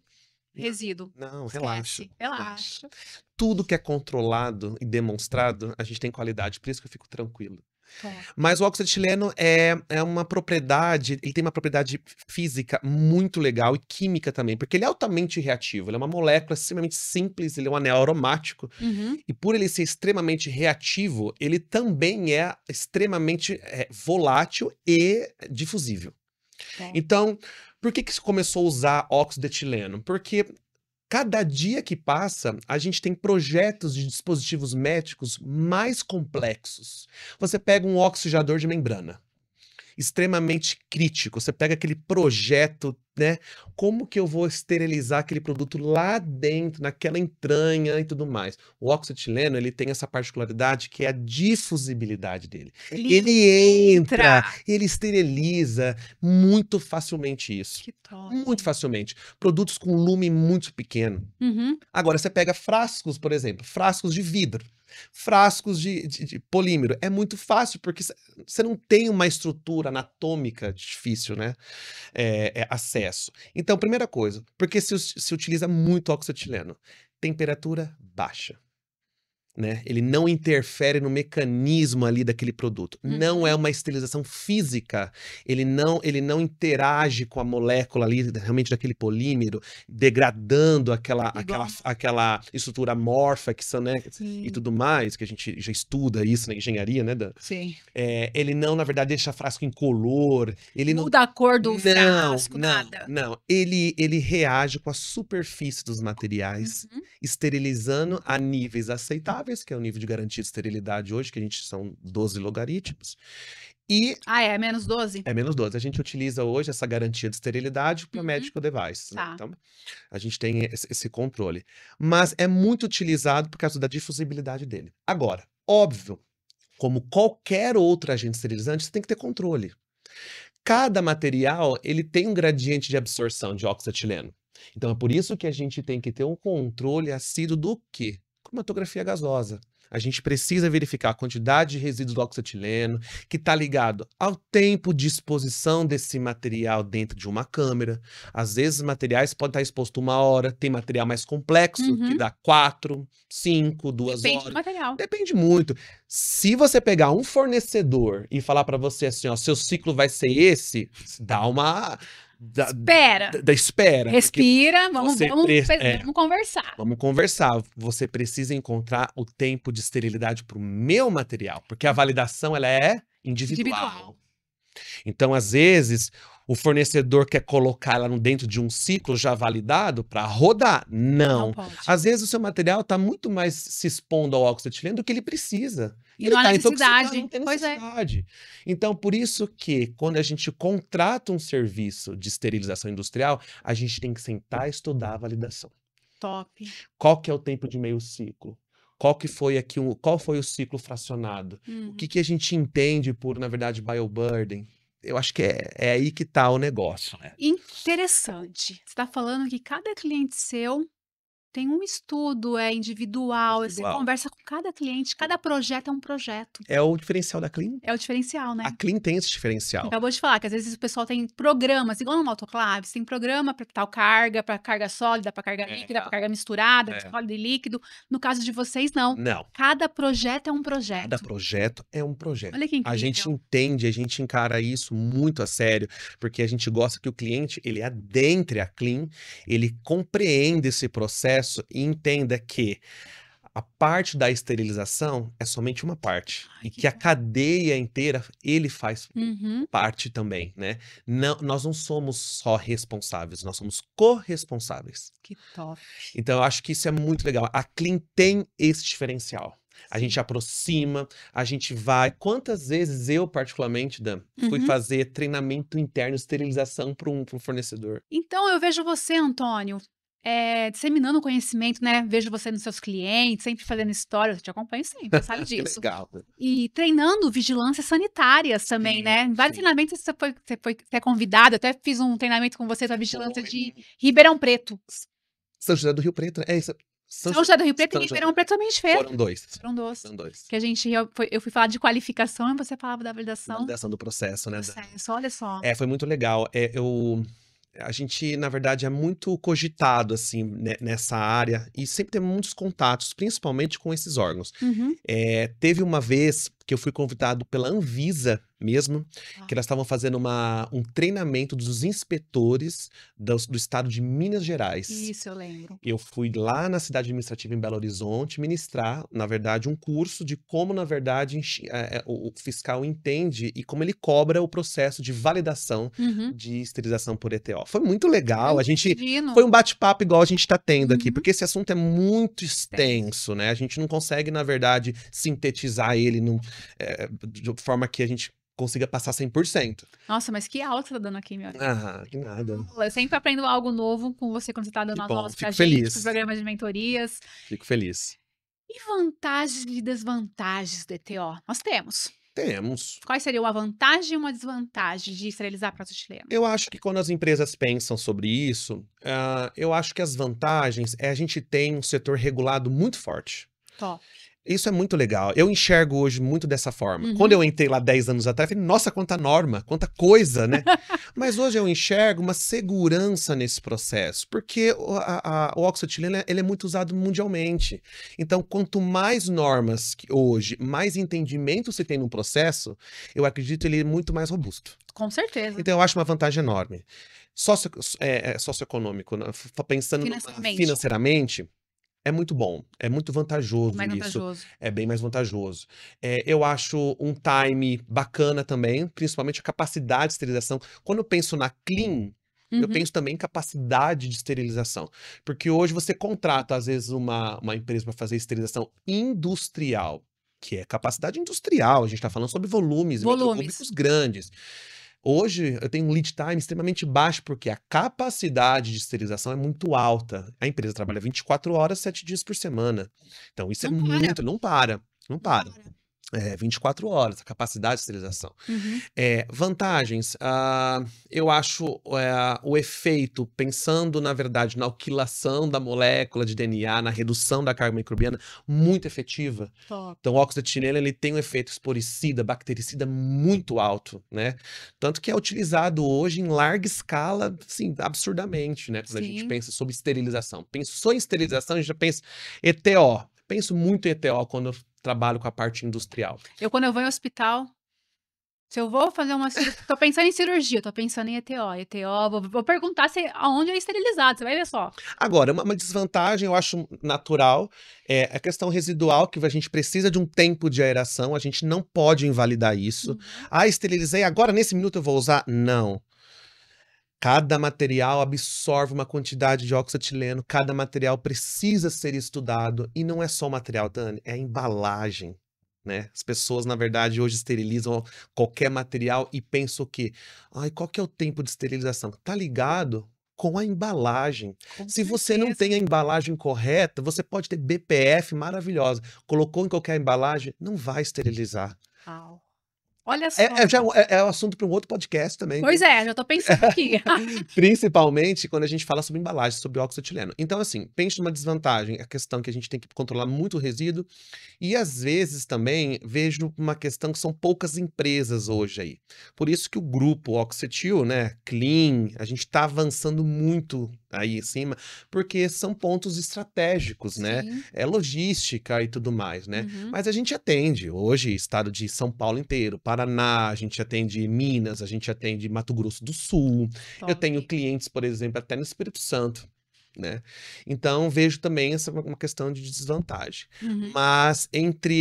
resíduo. Não, Esquece. relaxa. Tudo que é controlado e demonstrado, a gente tem qualidade. Por isso que eu fico tranquilo. Top. Mas o óxido de etileno é uma propriedade, ele tem uma propriedade física muito legal e química também, porque ele é altamente reativo, ele é uma molécula extremamente simples, ele é um anel aromático, Uhum. e por ele ser extremamente reativo, ele também é extremamente volátil e difusível. Top. Então, por que se começou a usar óxido de etileno? Porque cada dia que passa, a gente tem projetos de dispositivos médicos mais complexos. Você pega um oxigenador de membrana, extremamente crítico. Você pega aquele projeto, né? Como que eu vou esterilizar aquele produto lá dentro, naquela entranha e tudo mais? O óxido de etileno, ele tem essa particularidade que é a difusibilidade dele. Ele entra, ele esteriliza muito facilmente isso. Que top. Muito facilmente. Produtos com lume muito pequeno. Uhum. Agora, você pega frascos, por exemplo, frascos de vidro, frascos de polímero. É muito fácil, porque você não tem uma estrutura anatômica difícil, né? Acesso. Então, primeira coisa, porque se utiliza muito óxido de etileno? Temperatura baixa. Né? Ele não interfere no mecanismo ali daquele produto. Não é uma esterilização física. Ele não interage com a molécula ali, realmente daquele polímero, degradando aquela estrutura amorfa que são, né? E tudo mais, que a gente já estuda isso na engenharia, né? Sim. Ele não, na verdade, deixa frasco incolor. Ele não Muda a cor do frasco, nada. Não. Ele reage com a superfície dos materiais, esterilizando a níveis aceitáveis, que é o nível de garantia de esterilidade hoje, que a gente são 12 logaritmos. E é menos 12? é menos 12. A gente utiliza hoje essa garantia de esterilidade para medical device. Né? Tá. Então, a gente tem esse controle. Mas é muito utilizado por causa da difusibilidade dele. Agora, óbvio, como qualquer outro agente esterilizante, você tem que ter controle. Cada material, ele tem um gradiente de absorção de óxido de etileno. Então, é por isso que a gente tem que ter um controle assíduo do quê? Cromatografia gasosa. A gente precisa verificar a quantidade de resíduos do óxido de etileno, que está ligado ao tempo de exposição desse material dentro de uma câmera. Às vezes, os materiais podem estar expostos 1 hora, tem material mais complexo, que dá 4, 5, 2 horas. Depende do material. Depende muito. Se você pegar um fornecedor e falar para você assim, ó, seu ciclo vai ser esse, dá uma... Espera. Respira, vamos conversar. Vamos conversar. Você precisa encontrar o tempo de esterilidade para o meu material, porque a validação ela é individual. Então, às vezes, o fornecedor quer colocar ela dentro de um ciclo já validado para rodar. Não. Às vezes, o seu material está muito mais se expondo ao óxido de etileno do que ele precisa. E não há necessidade. Não tem necessidade. Então, por isso que, quando a gente contrata um serviço de esterilização industrial, a gente tem que sentar e estudar a validação. Top. Qual que é o tempo de meio ciclo? Qual foi o ciclo fracionado? O que a gente entende por, na verdade, bioburden? Eu acho que é aí que está o negócio. Né? Interessante. Você está falando que cada cliente seu tem um estudo, individual, você conversa com cada cliente, cada projeto é um projeto. É o diferencial da Clean. É o diferencial, né? A Clean tem esse diferencial. Acabou de falar que às vezes o pessoal tem programas, igual no autoclave, você tem programa para tal carga, para carga sólida, para carga líquida, para carga misturada, sólido e líquido. No caso de vocês, não. Não. Cada projeto é um projeto. Cada projeto é um projeto. Olha que incrível. A gente entende, a gente encara isso muito a sério, porque a gente gosta que o cliente, ele adentre a Clean, ele compreenda esse processo e entenda que a parte da esterilização é somente uma parte. E que a cadeia inteira, ele faz parte também, né? Nós não somos só responsáveis, nós somos corresponsáveis. Que top. Então, eu acho que isso é muito legal. A Clean tem esse diferencial. A gente aproxima, a gente vai... Quantas vezes eu, particularmente, Dan, fui fazer treinamento interno, esterilização para um fornecedor? Então, eu vejo você, Antônio, disseminando conhecimento, né? Vejo você nos seus clientes, sempre fazendo história, eu te acompanho sempre, sabe disso. Que legal. E treinando vigilâncias sanitárias também, né? Em vários treinamentos você é convidado, até fiz um treinamento com você da vigilância de Ribeirão Preto. São José do Rio Preto, né? É isso. São José do Rio Preto e Ribeirão Preto também a gente fez. Foram dois. Foram dois. Que eu fui falar de qualificação e você falava da validação. Validação do processo, né? Olha só. Foi muito legal. A gente, na verdade, é muito cogitado, assim, nessa área e sempre tem muitos contatos, principalmente com esses órgãos. Teve uma vez que eu fui convidado pela Anvisa mesmo, que Ah. elas estavam fazendo um treinamento dos inspetores do estado de Minas Gerais. Isso, eu lembro. Eu fui lá na cidade administrativa em Belo Horizonte ministrar, na verdade, um curso de como, na verdade, o fiscal entende e como ele cobra o processo de validação Uhum. de esterilização por ETO. Foi muito Eu legal. imagino. Foi um bate-papo igual a gente está tendo aqui, Uhum. porque esse assunto é muito Extenso. extenso, né? A gente não consegue, na verdade, sintetizar ele de forma que a gente consiga passar 100%. Nossa, mas que aula que você tá dando aqui, meu amigo. Ah, que nada. Eu sempre aprendo algo novo com você quando você tá dando Que as bom, aulas pra fico gente, pros feliz. programas de mentorias. Fico feliz. E vantagens e desvantagens do ETO? Nós temos. Temos. Quais seriam uma vantagem e uma desvantagem de esterilizar prato chileno? Eu acho que quando as empresas pensam sobre isso, eu acho que as vantagens é a gente tem um setor regulado muito forte. Top. Isso é muito legal. Eu enxergo hoje muito dessa forma. Uhum. Quando eu entrei lá 10 anos atrás, eu falei, nossa, quanta norma, quanta coisa, né? Mas hoje eu enxergo uma segurança nesse processo, porque o óxido etileno ele é muito usado mundialmente. Então, quanto mais normas que hoje, mais entendimento se tem no processo, eu acredito que ele é muito mais robusto. Com certeza. Então, eu acho uma vantagem enorme. Socioeconômico, né? Pensando financeiramente, é muito bom, é muito vantajoso Mais isso, vantajoso. é bem mais vantajoso. Eu acho um time bacana também, principalmente a capacidade de esterilização. Quando eu penso na Clean, eu Uhum. penso também em capacidade de esterilização. Porque hoje você contrata, às vezes, uma empresa para fazer esterilização industrial, que é capacidade industrial, a gente está falando sobre volumes metros cúbicos grandes. Hoje eu tenho um lead time extremamente baixo, porque a capacidade de esterilização é muito alta. A empresa trabalha 24 horas, 7 dias por semana. Então isso é Não para. muito, não para, não para. 24 horas, a capacidade de esterilização. Uhum. Vantagens, eu acho o efeito, pensando na verdade na alquilação da molécula de DNA, na redução da carga microbiana, muito efetiva. Top. Então o óxido etileno ele tem um efeito esporicida, bactericida muito alto, né? Tanto que é utilizado hoje em larga escala, assim, absurdamente, né? Quando a gente Sim. pensa sobre esterilização. Pensou em esterilização, a gente já pensa ETO. Penso muito em ETO quando eu trabalho com a parte industrial. Quando eu vou em hospital, se eu vou fazer uma cirurgia, tô pensando em cirurgia, tô pensando em ETO. Vou perguntar aonde é esterilizado, você vai ver só. Agora, uma desvantagem, eu acho natural, é a questão residual, que a gente precisa de um tempo de aeração, a gente não pode invalidar isso. Uhum. Esterilizei, agora nesse minuto eu vou usar? Não. Cada material absorve uma quantidade de óxido etileno, cada material precisa ser estudado, e não é só o material, Dani, é a embalagem, né? As pessoas, na verdade, hoje esterilizam qualquer material e pensam o quê? Qual que é o tempo de esterilização? Tá ligado com a embalagem. Se você não tem a embalagem correta, você pode ter BPF maravilhosa. Colocou em qualquer embalagem, não vai esterilizar. Uau. Olha só. É um assunto para um outro podcast também. Pois é, já tô pensando aqui. Principalmente quando a gente fala sobre embalagem, sobre óxido etileno. Então, assim, pense numa desvantagem, a questão que a gente tem que controlar muito o resíduo. E às vezes também vejo uma questão que são poucas empresas hoje aí. Por isso que o grupo Oxetil, né, Clean, a gente está avançando muito aí em cima, porque são pontos estratégicos, né? Sim. É logística e tudo mais, né? Uhum. Mas a gente atende hoje estado de São Paulo inteiro, Paraná, a gente atende Minas, a gente atende Mato Grosso do Sul. Eu tenho clientes, por exemplo, até no Espírito Santo, né? Então vejo também essa uma questão de desvantagem. Uhum. Mas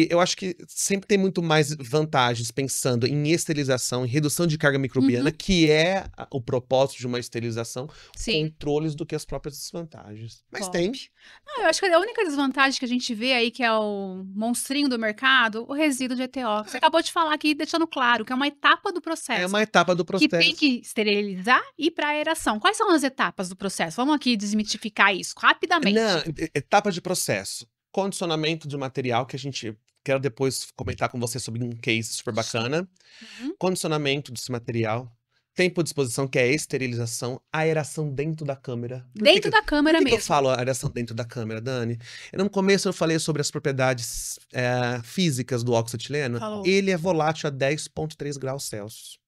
eu acho que sempre tem muito mais vantagens pensando em esterilização, em redução de carga microbiana, que é o propósito de uma esterilização, controles do que as próprias desvantagens. Mas tem. Não, eu acho que a única desvantagem que a gente vê aí, que é o monstrinho do mercado, o resíduo de ETO. Você acabou de falar aqui, deixando claro, que é uma etapa do processo. É uma etapa do processo. Que tem que esterilizar e ir para aeração. Quais são as etapas do processo? Vamos aqui desmitificar isso rapidamente. Não, etapa de processo. Condicionamento de material, que a gente quero depois comentar com você sobre um case super bacana. Uhum. Condicionamento desse material. Tempo de exposição, que é a esterilização, aeração dentro da câmera. Dentro da câmera mesmo. Por que eu falo aeração dentro da câmera, Dani? No começo eu falei sobre as propriedades físicas do óxido etileno. Ele é volátil a 10,3 graus Celsius.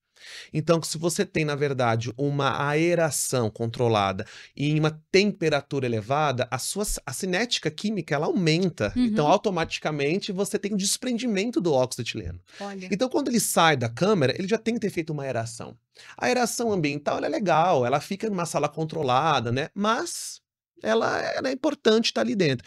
Então, se você tem, na verdade, uma aeração controlada e em uma temperatura elevada, a cinética química ela aumenta. Então, Uhum. automaticamente, você tem o desprendimento do óxido de etileno. Olha. Então, quando ele sai da câmara, ele já tem que ter feito uma aeração. A aeração ambiental ela é legal, ela fica numa sala controlada, né? Mas ela é importante estar ali dentro.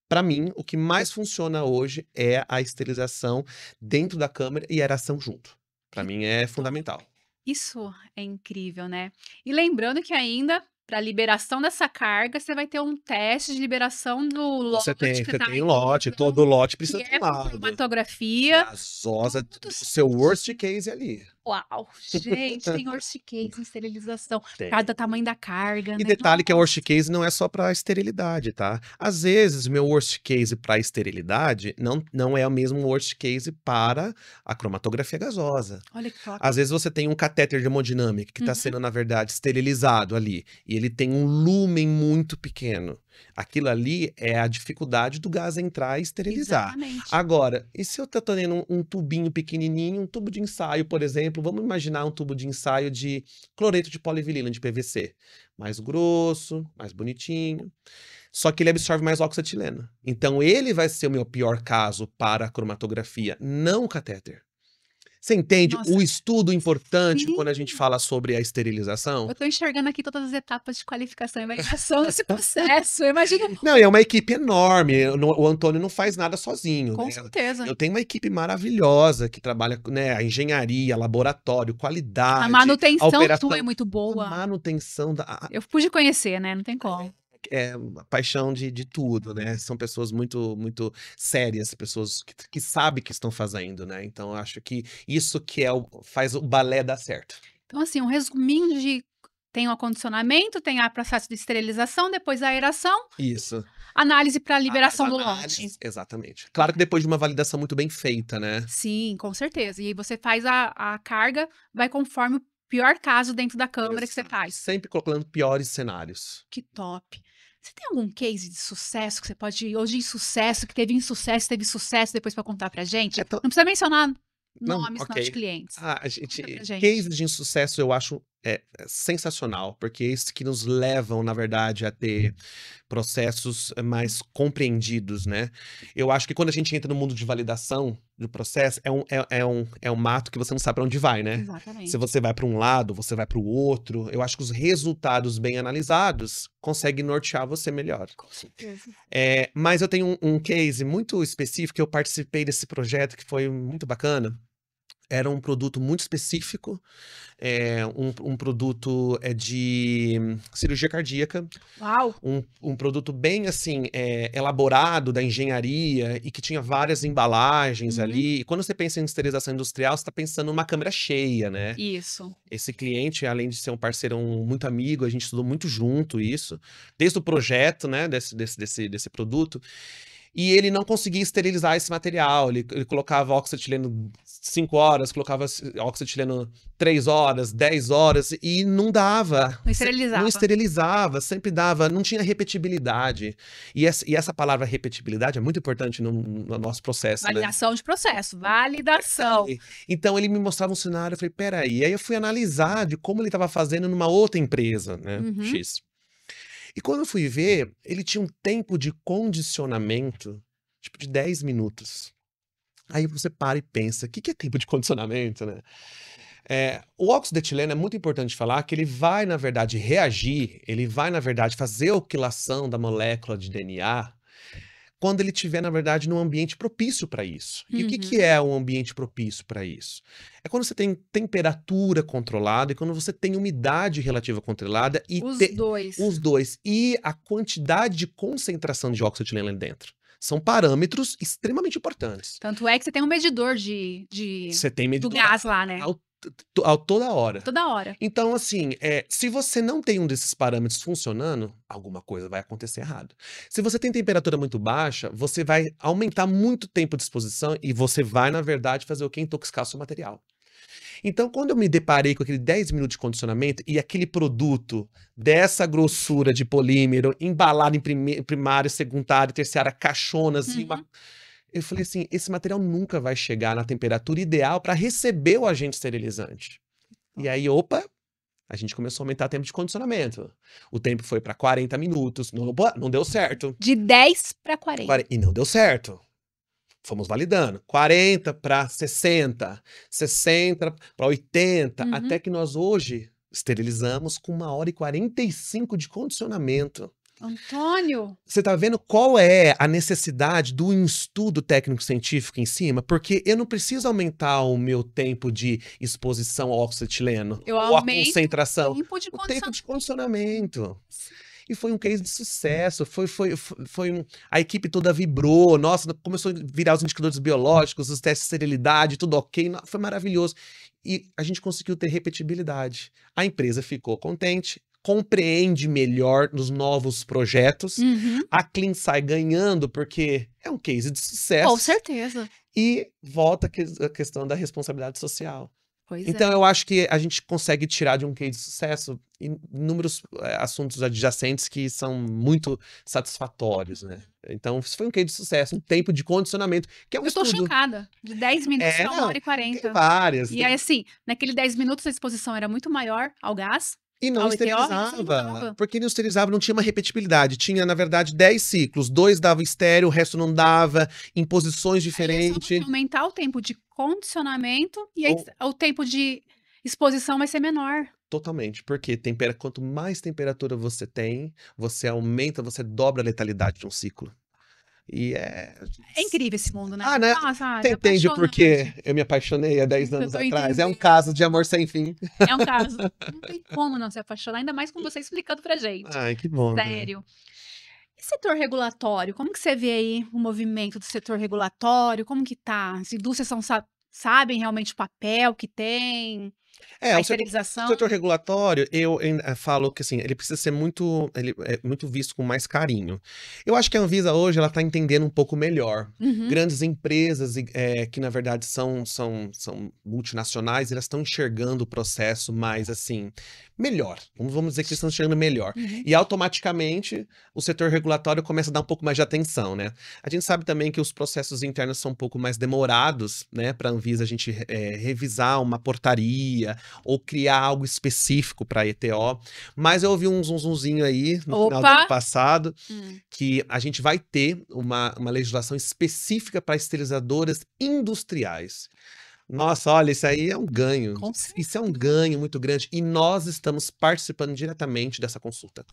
Para mim, o que mais funciona hoje é a esterilização dentro da câmara e aeração junto. Para Que mim é top. fundamental. Isso é incrível, né. E lembrando que ainda, para liberação dessa carga, você vai ter um teste de liberação do Você lote tem, que você tá tem em lote, mão, todo lote que precisa ter é um com laudo. E cromatografia, a zosa, tudo o seu worst certinho. case ali. Uau! Gente, tem horticultura em esterilização, por causa Tem. do tamanho da carga, E né. detalhe que a worst case não é só para esterilidade, tá? Às vezes, o meu worst case para esterilidade não é o mesmo worst case para a cromatografia gasosa. Olha que top. Às vezes você tem um catéter de hemodinâmica que está Uhum, sendo, na verdade, esterilizado ali, e ele tem um lumen muito pequeno. Aquilo ali é a dificuldade do gás entrar e esterilizar. exatamente. Agora, e se eu estou tendo um tubinho pequenininho, um tubo de ensaio, por exemplo, vamos imaginar um tubo de ensaio de cloreto de polivinilina de PVC. Mais grosso, mais bonitinho. Só que ele absorve mais oxetileno. Então ele vai ser o meu pior caso para a cromatografia, não o catéter. Você entende o Nossa, estudo importante sim. quando a gente fala sobre a esterilização? Eu tô enxergando aqui todas as etapas de qualificação e validação desse processo, eu imagino Não, e é uma equipe enorme. O Antônio não faz nada sozinho, com né? certeza. Eu tenho uma equipe maravilhosa que trabalha, né, a engenharia, laboratório, A qualidade, a manutenção sua é operação, muito a boa. manutenção Eu pude conhecer, né, não tem como. a paixão de tudo, né? São pessoas muito sérias, pessoas que sabem o que estão fazendo, né? Então, eu acho que isso que faz o balé dar certo. Então, assim, um resuminho de tem o acondicionamento, tem a processo de esterilização, depois a aeração, Isso. análise para As liberação do lote. análises, exatamente. Claro que depois de uma validação muito bem feita, né? Sim, com certeza. E aí você faz a carga, vai conforme o pior caso dentro da câmara que você Exato. faz. Sempre colocando piores cenários. Que top. Você tem algum case de sucesso que você pode ou de insucesso, que teve insucesso, teve sucesso depois para contar pra gente? É tão Não precisa mencionar Não, nomes, não, de ok. clientes. A Conta pra gente gente. cases de insucesso eu acho, sensacional, porque é isso que nos levam, na verdade, a ter processos mais compreendidos, né. Eu acho que quando a gente entra no mundo de validação do processo, é um mato que você não sabe para onde vai, né. Se Exatamente. você vai para um lado, você vai para o outro, eu acho que os resultados bem analisados conseguem nortear você melhor. Com certeza. Mas eu tenho um case muito específico que eu participei desse projeto que foi muito bacana. Era um produto muito específico, um produto, de cirurgia cardíaca, Uau! um produto bem, assim, elaborado da engenharia e que tinha várias embalagens Uhum. ali. E quando você pensa em esterilização industrial, você está pensando numa câmera cheia, né. Isso. Esse cliente, além de ser um parceirão muito amigo, a gente estudou muito junto isso, desde o projeto, né, desse produto. E ele não conseguia esterilizar esse material. Ele colocava oxetileno 5 horas, colocava oxetileno 3 horas, 10 horas, e não dava. Não Não esterilizava. esterilizava, sempre dava, não tinha repetibilidade. E essa palavra repetibilidade é muito importante no nosso processo, né? Validação de processo, validação. Então ele me mostrava um cenário, eu falei, peraí. Aí eu fui analisar de como ele estava fazendo numa outra empresa, né? Uhum. X. E quando eu fui ver, ele tinha um tempo de condicionamento, tipo, de 10 minutos. Aí você para e pensa, o que que é tempo de condicionamento, né? O óxido de etileno é muito importante falar que ele vai, na verdade, reagir, ele vai, na verdade, fazer a alquilação da molécula de DNA quando ele estiver, na verdade, num ambiente propício para isso. E o que que Uhum. é um ambiente propício para isso? É quando você tem temperatura controlada e quando você tem umidade relativa controlada e Os 2. os dois. E a quantidade de concentração de óxido de etileno ali dentro. São parâmetros extremamente importantes. Tanto é que você tem um medidor de Você tem do medidor gás lá, né, toda hora. toda hora. Então, assim, se você não tem um desses parâmetros funcionando, alguma coisa vai acontecer errado. Se você tem temperatura muito baixa, você vai aumentar muito o tempo de exposição e você vai, na verdade, fazer o quê? Intoxicar o seu material. Então, quando eu me deparei com aquele 10 minutos de condicionamento e aquele produto dessa grossura de polímero, embalado em primário, secundário, terciário, caixonas, Uhum. eu falei assim, esse material nunca vai chegar na temperatura ideal para receber o agente esterilizante. E aí, opa, a gente começou a aumentar o tempo de condicionamento. O tempo foi para 40 minutos. Não, opa, não deu certo. De 10 para 40. E não deu certo. Fomos validando. 40 para 60, 60 para 80, até que nós hoje esterilizamos com 1h45 de condicionamento. Antônio, Você tá vendo qual é a necessidade do estudo técnico-científico em cima? Porque eu não preciso aumentar o meu tempo de exposição ao óxido etileno eu ou a aumento concentração. o tempo de O tempo de condicionamento. condicionamento. E foi um case de sucesso. A equipe toda vibrou. Nossa, começou a virar os indicadores biológicos, os testes de esterilidade, tudo ok. Foi maravilhoso. E a gente conseguiu ter repetibilidade. A empresa ficou contente, compreende melhor nos novos projetos. A Clean sai ganhando porque é um case de sucesso. Com certeza. E volta a questão da responsabilidade social. Pois Então, eu acho que a gente consegue tirar de um case de sucesso inúmeros assuntos adjacentes que são muito satisfatórios, né? Então, isso foi um case de sucesso, um tempo de condicionamento, que é um Eu tô estudo. chocada. De 10 minutos pra 1h40. Tem várias. E aí, assim, naquele 10 minutos a exposição era muito maior ao gás. E não ao ETO, esterilizava. Porque não esterilizava, não tinha uma repetibilidade. Tinha, na verdade, 10 ciclos. 2 dava estéreo, o resto não dava, em posições Aí é só diferentes. você aumentar o tempo de condicionamento e aí o tempo de exposição vai ser menor. Totalmente, porque quanto mais temperatura você tem, você aumenta, você dobra a letalidade de um ciclo. E É incrível esse mundo, né? Ah, né? Nossa, Você entende por que eu me apaixonei há 10 Eu anos tô atrás? É um entendendo. caso de amor sem fim. É um caso. Não tem como não se apaixonar, ainda mais com você explicando pra gente. Ai, que bom, né? Sério. E setor regulatório? Como que você vê aí o movimento do setor regulatório? Como que tá? As indústrias sabem realmente o papel que tem? A O setor esterilização? regulatório, eu falo que assim, ele precisa ser muito visto com mais carinho. Eu acho que a Anvisa hoje ela está entendendo um pouco melhor. Grandes empresas que na verdade são multinacionais, elas estão enxergando o processo mais assim, melhor. Vamos dizer que eles estão enxergando melhor. E automaticamente o setor regulatório começa a dar um pouco mais de atenção, né? A gente sabe também que os processos internos são um pouco mais demorados, né? Para a Anvisa a gente revisar uma portaria ou criar algo específico para a ETO. Mas eu ouvi um zunzinho aí no final do ano passado que a gente vai ter uma legislação específica para esterilizadoras industriais. Nossa, olha, isso aí é um ganho. Isso é um ganho muito grande. E nós estamos participando diretamente dessa consulta.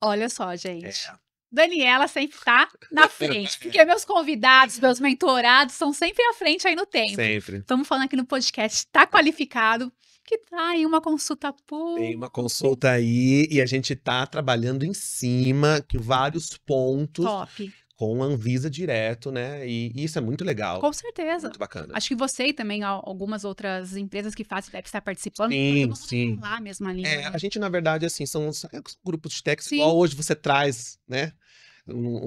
Olha só, gente. Daniela sempre tá na frente, porque meus convidados, meus mentorados são sempre à frente aí no tempo. Sempre. Estamos falando aqui no podcast Tá Qualificado, que tá aí uma consulta pública. Tem uma consulta aí e a gente tá trabalhando em cima que vários pontos. Top. Com a Anvisa direto, né? E isso é muito legal. Com certeza. Muito bacana. Acho que você e também algumas outras empresas que fazem deve estar participando. Sim. Lá mesmo ali. Né? A gente, na verdade, assim, são grupos de técnicos, igual hoje você traz, né?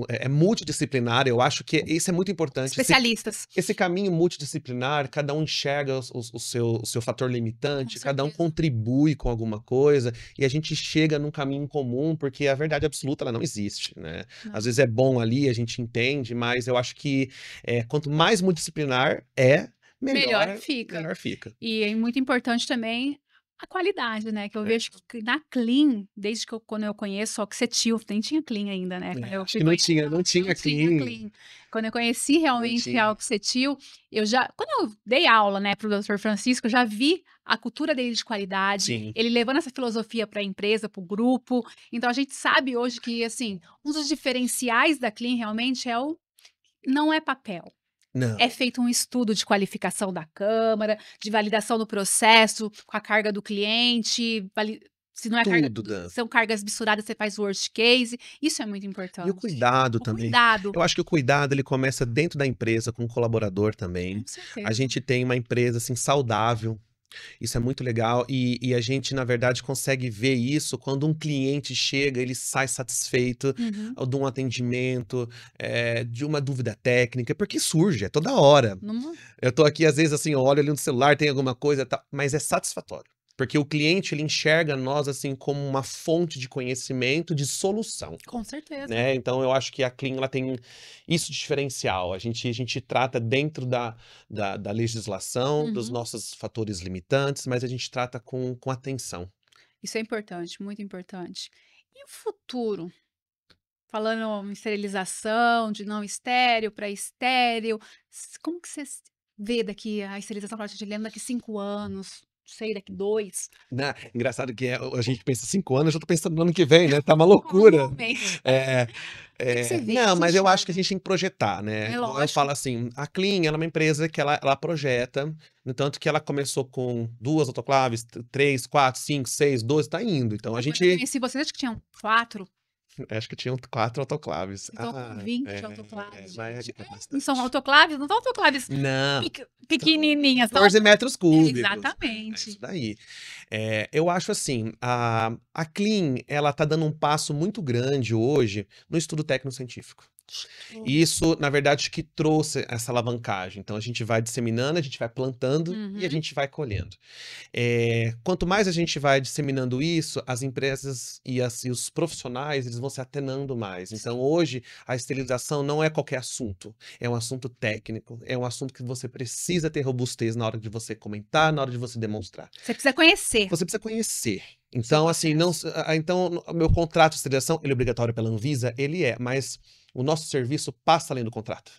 É multidisciplinar, eu acho que isso é muito importante. Especialistas. Esse caminho multidisciplinar, cada um enxerga o seu fator limitante, cada um contribui com alguma coisa, e a gente chega num caminho comum, porque a verdade absoluta ela não existe, né? Às vezes é bom ali, a gente entende, mas eu acho que quanto mais multidisciplinar melhor fica. E é muito importante também a qualidade, né? Que eu vejo que na Clean, desde que quando eu conheço, Oxetil, nem tinha Clean ainda, né? Acho que não tinha Clean. Quando eu conheci realmente a Oxetil, quando eu dei aula, né, pro Dr. Francisco, eu já vi a cultura dele de qualidade, ele levando essa filosofia para a empresa, para o grupo. Então a gente sabe hoje que, assim, um dos diferenciais da Clean realmente não é papel. Não. É feito um estudo de qualificação da Câmara, de validação do processo, com a carga do cliente, se não é são cargas misturadas, você faz o worst case. Isso é muito importante. E o cuidado também. Eu acho que o cuidado ele começa dentro da empresa, com o colaborador também. Com certeza. A gente tem uma empresa assim saudável. Isso é muito legal e a gente, na verdade, consegue ver isso quando um cliente chega, ele sai satisfeito de um atendimento, de uma dúvida técnica, porque surge, toda hora. Eu tô aqui, às vezes, assim, eu olho ali no celular, tem alguma coisa, mas é satisfatório. Porque o cliente, ele enxerga nós, assim, como uma fonte de conhecimento, de solução, Com certeza. né? Então, eu acho que a Clean, ela tem isso de diferencial. A gente trata dentro da legislação, dos Uhum. nossos fatores limitantes, mas a gente trata com atenção. Isso é importante, muito importante. E o futuro? Falando em esterilização, de não estéril para estéril, como que você vê daqui a esterilização cotidiana daqui 5 anos, não sei, daqui 2? Né? Engraçado que a gente pensa 5 anos, eu já tô pensando no ano que vem, né? Tá uma loucura. Normalmente. É, O que você vê? O que não, você mas eu acho que a enxerga? gente tem que projetar, né? É Igual eu lógico. falo assim, a Clean, ela é uma empresa que ela projeta, no tanto que ela começou com 2 autoclaves, 3, 4, 5, 6, 12, tá indo. Então a Quando eu gente, conheci vocês, acho que tinham 4, acho que tinham 4 autoclaves. então com 20 autoclaves, Mas gente. é Não são bastante. autoclaves? Não são autoclaves Não, são pequenininhas, são 14 metros cúbicos. É isso exatamente. daí. Eu acho assim, a Clean, ela tá dando um passo muito grande hoje no estudo técnico-científico. Show. E isso, na verdade, que trouxe essa alavancagem. Então, a gente vai disseminando, a gente vai plantando e a Uhum. gente vai colhendo. Quanto mais a gente vai disseminando isso, as empresas e os profissionais, eles vão se atenando mais. Então, hoje, a esterilização não é qualquer assunto. É um assunto técnico, é um assunto que você precisa ter robustez na hora de você comentar, na hora de você demonstrar. Você precisa conhecer Você precisa conhecer. o seu Então, assim, não, processo. então, o meu contrato de esterilização, ele é obrigatório pela Anvisa? Ele é, mas o nosso serviço passa além do contrato.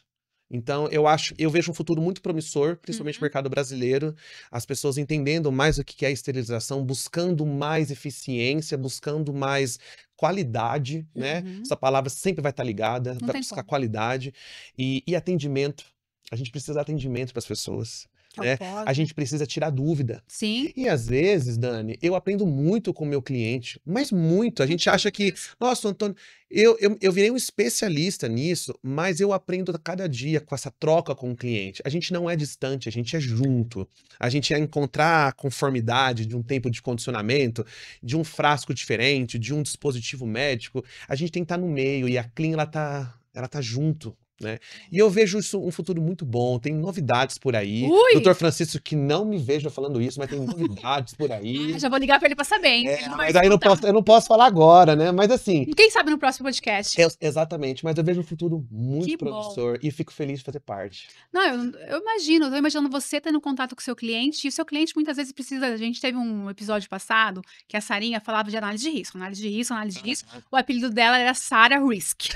Então, eu vejo um futuro muito promissor, principalmente no Uhum. mercado brasileiro, as pessoas entendendo mais o que é a esterilização, buscando mais eficiência, buscando mais qualidade, né? Uhum. Essa palavra sempre vai estar ligada, Não vai tem buscar como. qualidade e atendimento. A gente precisa de atendimento para as pessoas, Que é o né? pós, A né? gente precisa tirar dúvida. Sim. E às vezes, Dani, eu aprendo muito com o meu cliente, mas muito. A gente acha que, nossa, Antônio, eu virei um especialista nisso, mas eu aprendo a cada dia com essa troca com o cliente. A gente não é distante, a gente é junto. A gente é encontrar a conformidade de um tempo de condicionamento, de um frasco diferente, de um dispositivo médico. A gente tem que estar no meio e a Clean, ela tá junto. Né? E eu vejo isso um futuro muito bom, tem novidades por aí. Ui! Doutor Francisco, que não me veja falando isso, mas tem novidades por aí. Já vou ligar para ele para saber, hein, se ele não vai Mas aí escutar. eu não posso falar agora, né? Mas assim, Quem sabe no próximo podcast. exatamente, mas eu vejo um futuro Que muito bom. promissor e fico feliz de fazer parte. Não, eu imagino, eu tô imaginando você tendo contato com o seu cliente, e o seu cliente muitas vezes precisa a gente teve um episódio passado, que a Sarinha falava de análise de risco, análise de risco, análise de risco, o apelido dela era Sarah Risk.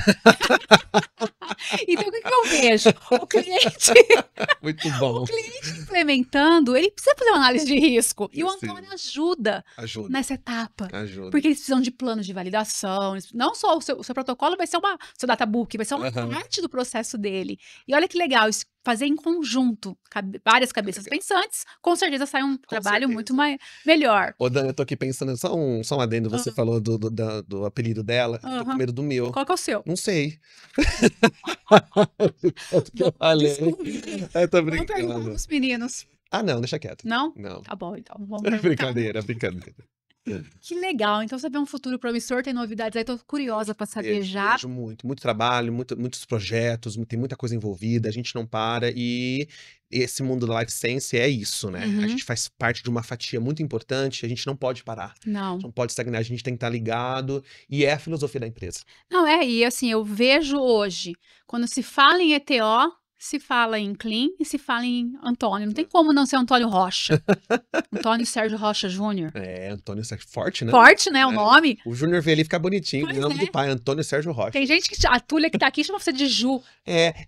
Então o que que eu vejo? O cliente Muito o bom. cliente implementando, ele precisa fazer uma análise de risco, e o Precisa. Antônio ajuda Ajuda, nessa etapa. ajuda. Porque eles precisam de planos de validação, não só o seu protocolo vai ser seu databook, vai ser uma Aham. parte do processo dele. E olha que legal, isso fazer em conjunto, várias cabeças Legal. pensantes, com certeza sai um trabalho muito certeza. melhor. Ô, Dani, eu tô aqui pensando, só um adendo, você Aham. falou do apelido dela, eu tô com Aham. medo do meu. Qual que é o seu? Não sei. Tanto que eu falei. Descobrir. Eu tô Vamos perguntar brincando. pros meninos. Ah, não, deixa quieto. Não? Não. Tá bom, então, vamos perguntar. Brincadeira, brincadeira. Que legal, então você vê um futuro promissor, tem novidades aí, tô curiosa pra saber já. Vejo muito trabalho, muitos projetos, tem muita coisa envolvida, a gente não para e esse mundo da Life Science é isso, né? A Uhum. gente faz parte de uma fatia muito importante, a gente não pode parar, a Não. gente não pode estagnar, a gente tem que estar ligado e é a filosofia da empresa. Não, e assim, eu vejo hoje, quando se fala em ETO, se fala em Clean e se fala em Antônio. Não tem como não ser Antônio Rocha. Antônio Sérgio Rocha Júnior. Antônio Sérgio, forte, né? Forte, né, o nome. O Júnior vê ali ficar bonitinho, Pois o nome é. do pai, Antônio Sérgio Rocha. Tem gente que, a Túlia que tá aqui, chama você de Ju.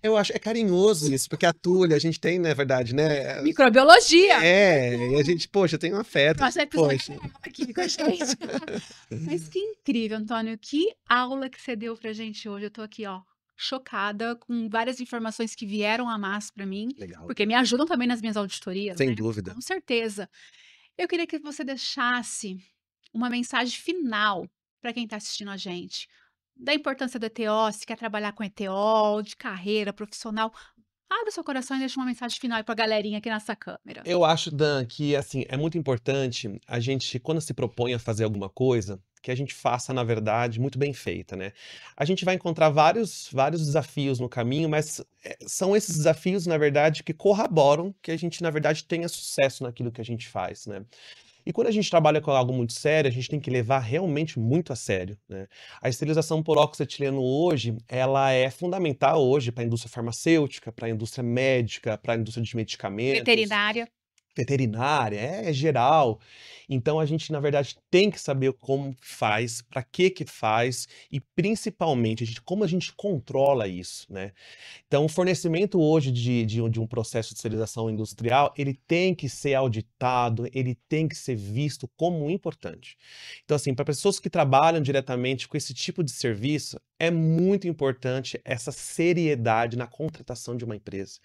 Eu acho, é carinhoso isso, porque a Túlia, a gente tem, na verdade, né? Microbiologia. E a gente, poxa, tem um afeto. Nossa, é pessoa Poxa. aqui com a gente. Mas que incrível, Antônio. Que aula que você deu pra gente hoje. Eu tô aqui, ó, chocada com várias informações que vieram a mais pra mim, Legal. porque me ajudam também nas minhas auditorias, Sem né? dúvida. Com certeza. Eu queria que você deixasse uma mensagem final para quem está assistindo a gente, da importância do ETO, se quer trabalhar com ETO, de carreira profissional. Abre o seu coração e deixa uma mensagem final para a galerinha aqui nessa câmera. Eu acho, Dan, que assim, é muito importante a gente, quando se propõe a fazer alguma coisa, que a gente faça, na verdade, muito bem feita, né? A gente vai encontrar vários desafios no caminho, mas são esses desafios, na verdade, que corroboram que a gente, na verdade, tenha sucesso naquilo que a gente faz, né? E quando a gente trabalha com algo muito sério, a gente tem que levar realmente muito a sério, né? A esterilização por óxido etileno hoje, ela é fundamental hoje para a indústria farmacêutica, para a indústria médica, para a indústria de medicamentos, Veterinária. veterinária, é geral. Então a gente, na verdade, tem que saber como faz, para que faz e principalmente como a gente controla isso, né? Então, o fornecimento hoje de um processo de esterilização industrial, ele tem que ser auditado, ele tem que ser visto como importante. Então, assim, para pessoas que trabalham diretamente com esse tipo de serviço, é muito importante essa seriedade na contratação de uma empresa.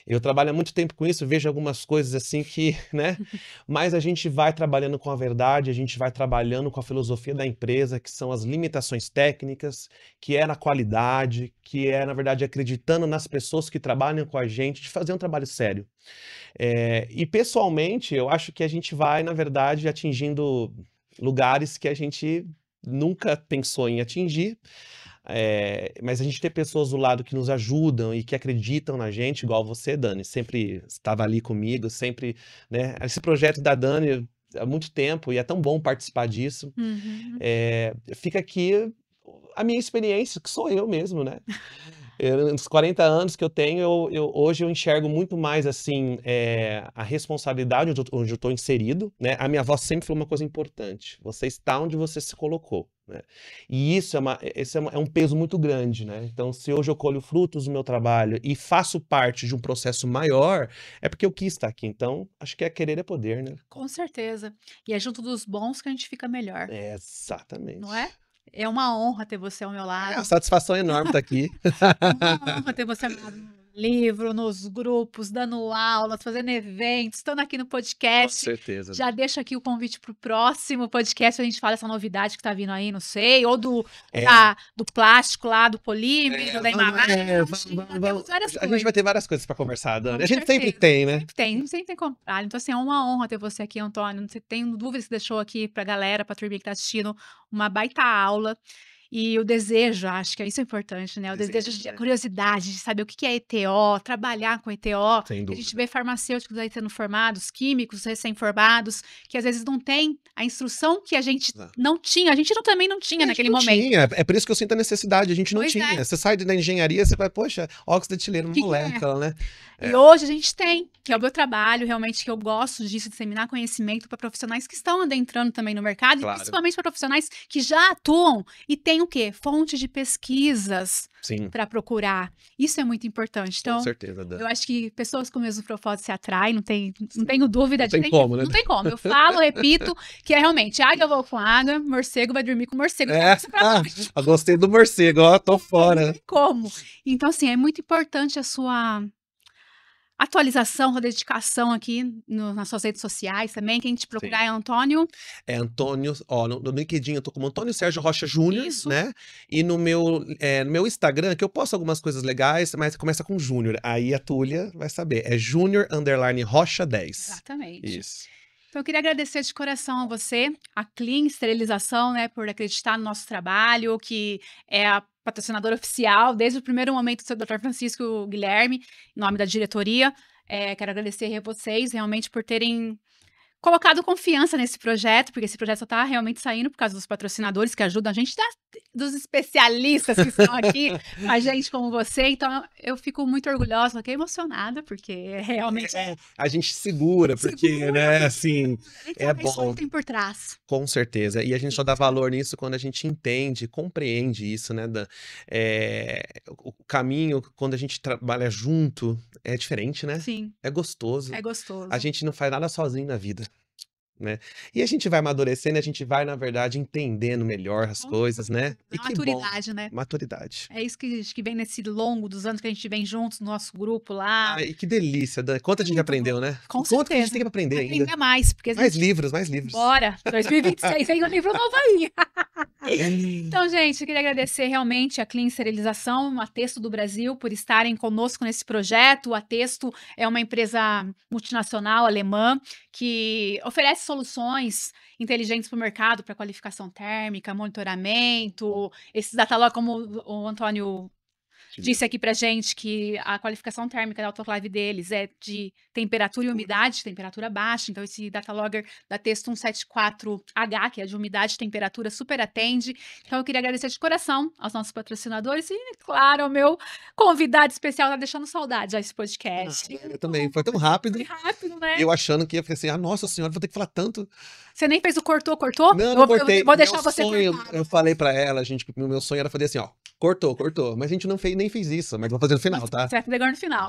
Eu trabalho há muito tempo com isso, vejo algumas coisas assim que, né? Mas a gente vai trabalhando com a verdade, a gente vai trabalhando com a filosofia da empresa, que são as limitações técnicas, que é na qualidade, que é, na verdade, acreditando nas pessoas que trabalham com a gente, de fazer um trabalho sério. E pessoalmente, eu acho que a gente vai, na verdade, atingindo lugares que a gente nunca pensou em atingir. Mas a gente ter pessoas do lado que nos ajudam e que acreditam na gente, igual você, Dani, sempre estava ali comigo, sempre, né? Esse projeto da Dani há muito tempo e é tão bom participar disso. Uhum. Fica aqui a minha experiência, que sou eu mesmo, né? Nos 40 anos que eu tenho, hoje eu enxergo muito mais assim a responsabilidade onde eu estou inserido, né? A minha avó sempre falou uma coisa importante: você está onde você se colocou, né? E isso é um peso muito grande, né? Então, se hoje eu colho frutos do meu trabalho e faço parte de um processo maior, é porque eu quis estar aqui. Então, acho que querer é poder, né? Com certeza. E é junto dos bons que a gente fica melhor, não é? Exatamente. É uma honra ter você ao meu É uma lado. satisfação enorme estar aqui. É uma honra ter você ao meu lado no livro, nos grupos, dando aulas, fazendo eventos, estando aqui no Com podcast. certeza. Já deixo aqui o convite para o próximo podcast, a gente fala essa novidade que tá vindo aí, não sei, ou É, do plástico lá, do polímero, da embalagem. Já temos vamos. várias A gente coisas. vai ter várias coisas para conversar, Dani. Com A gente sempre certeza. tem, né? Sempre tem, sempre tem comprado. Então, assim, é uma honra ter você aqui, Antônio. Não tenho dúvida que você deixou aqui pra galera, pra turminha que tá assistindo, uma baita aula. E o desejo, acho que isso é importante, né? O desejo, Desejo, a né? curiosidade de saber o que é ETO, trabalhar com ETO. Sem Que a gente dúvida. vê farmacêuticos aí sendo formados, químicos recém-formados, que às vezes não tem a instrução que a gente Não. não tinha. A gente também não tinha A gente naquele não momento. tinha, é por isso que eu sinto a necessidade, a gente não Pois é. tinha. Você sai da engenharia, você vai, poxa, óxido etileno, O uma que que é? molécula, né? E É, hoje a gente tem, que é o meu trabalho, realmente que eu gosto disso, disseminar conhecimento para profissionais que estão adentrando também no mercado e claro. principalmente para profissionais que já atuam e têm o quê? Fonte de pesquisas Sim, para procurar. Isso é muito importante. com Então, certeza, eu Dani. acho que pessoas com o mesmo propósito se atraem, não tenho dúvida Não tem como, né? não tem como. Eu falo, repito, que é realmente água voa com água, morcego vai dormir com morcego de cabeça para baixo. Eu gostei do morcego, ó, tô Não fora. tem como. Então, assim, é muito importante a sua atualização, sua dedicação aqui nas suas redes sociais também. Quem te Sim. procurar é Antônio. É Antônio, ó, no LinkedIn eu tô como Antônio Sérgio Rocha Júnior, Isso. né? E no meu Instagram, que eu posto algumas coisas legais, mas começa com Júnior. Aí a Túlia vai saber. É Júnior_Rocha10. Exatamente. Isso. Então, eu queria agradecer de coração a você, a Clean Esterilização, né, por acreditar no nosso trabalho, que é a patrocinadora oficial desde o primeiro momento do seu Dr. Francisco Guilherme, em nome da diretoria. Quero agradecer a vocês realmente por terem colocado confiança nesse projeto, porque esse projeto só está realmente saindo por causa dos patrocinadores que ajudam a gente, dos especialistas que estão aqui, a gente como você. Então, eu fico muito orgulhosa, fiquei emocionada, porque realmente A gente segura, porque, né, assim, a gente é sabe a história bom, que tem por trás. com certeza. E a gente só dá valor nisso quando a gente entende, compreende isso, né, Dan? O caminho, quando a gente trabalha junto, é diferente, né? Sim, É gostoso. é gostoso. A gente não faz nada sozinho na vida, né? E a gente vai amadurecendo, a gente vai, na verdade, entendendo melhor as coisas, né? E A que bom. maturidade, né? Maturidade. É isso que acho que vem nesse longo dos anos que a gente vem juntos no nosso grupo lá. Ai, que delícia, Dan. Quanto a gente Muito bom. aprendeu, né? Com E quanto que a gente certeza. tem que aprender ainda. Aprender mais, porque a Mais gente... livros, mais livros. Bora! 2026 vem um livro novo aí. Então, gente, eu queria agradecer realmente a Clean Esterilização, a Texto do Brasil, por estarem conosco nesse projeto. A Texto é uma empresa multinacional alemã que oferece soluções inteligentes para o mercado, para qualificação térmica, monitoramento, esses datalog, como o Antônio disse aqui pra gente que a qualificação térmica da autoclave deles é de temperatura e umidade, temperatura baixa. Então, esse datalogger da Texto 174H, que é de umidade e temperatura, super atende. Então, eu queria agradecer de coração aos nossos patrocinadores e, claro, ao meu convidado especial. Tá deixando saudade a esse podcast. Eu também. Foi tão rápido. Foi rápido, né? Eu achando que ia ficar assim, nossa senhora, vou ter que falar tanto. Você nem fez o cortou? Não, não cortei. Eu vou deixar Meu você sonho, cortar. eu falei pra ela, gente, que o meu sonho era fazer assim, ó. Cortou. Mas a gente não fez, nem fez isso, mas vou fazer no final, tá? Você vai fazer agora no final.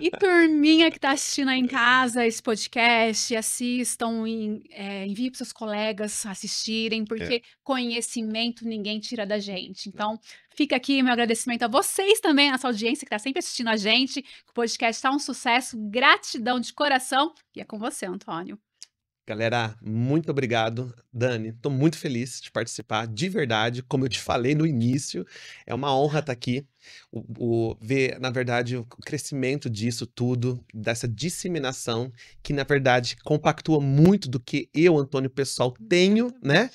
E turminha que tá assistindo aí em casa esse podcast, assistam, envie para seus colegas assistirem, porque conhecimento ninguém tira da gente. Então, fica aqui meu agradecimento a vocês também, a nossa audiência que tá sempre assistindo a gente. O podcast tá um sucesso, gratidão de coração. E é com você, Antônio. Galera, muito obrigado. Dani, tô muito feliz de participar, de verdade. Como eu te falei no início, é uma honra estar aqui. Ver, na verdade, o crescimento disso tudo, dessa disseminação, que, na verdade, compactua muito do que eu, Antônio Pessoal, tenho, né?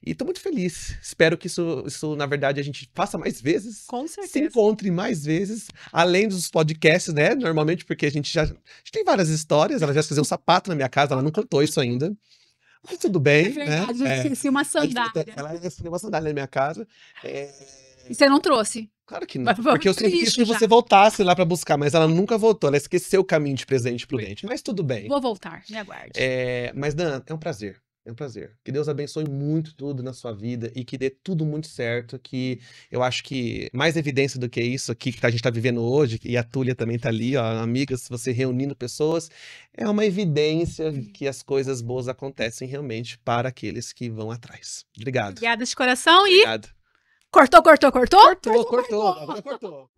E tô muito feliz. Espero que isso, na verdade, a gente faça mais vezes. Com certeza. Se encontre mais vezes, além dos podcasts, né? Normalmente, porque a gente tem várias histórias. Ela já esqueceu um sapato na minha casa, ela não contou isso ainda. Mas tudo bem, É verdade, né? eu esqueci uma sandália. Ela esqueceu uma sandália na minha casa. E você não trouxe? Claro que não. Mas Porque eu sempre quis que você voltasse lá pra buscar, mas ela nunca voltou. Ela esqueceu o caminho de presente pro dente. Mas tudo bem. Vou voltar, me aguarde. Mas, Dan, é um prazer. É um prazer. Que Deus abençoe muito tudo na sua vida e que dê tudo muito certo. Que eu acho que mais evidência do que isso aqui que a gente tá vivendo hoje, e a Túlia também tá ali, ó, amigas, você reunindo pessoas, é uma evidência que as coisas boas acontecem realmente para aqueles que vão atrás. Obrigado. Obrigada de coração Obrigado. e... Cortou. Cortou. Agora cortou.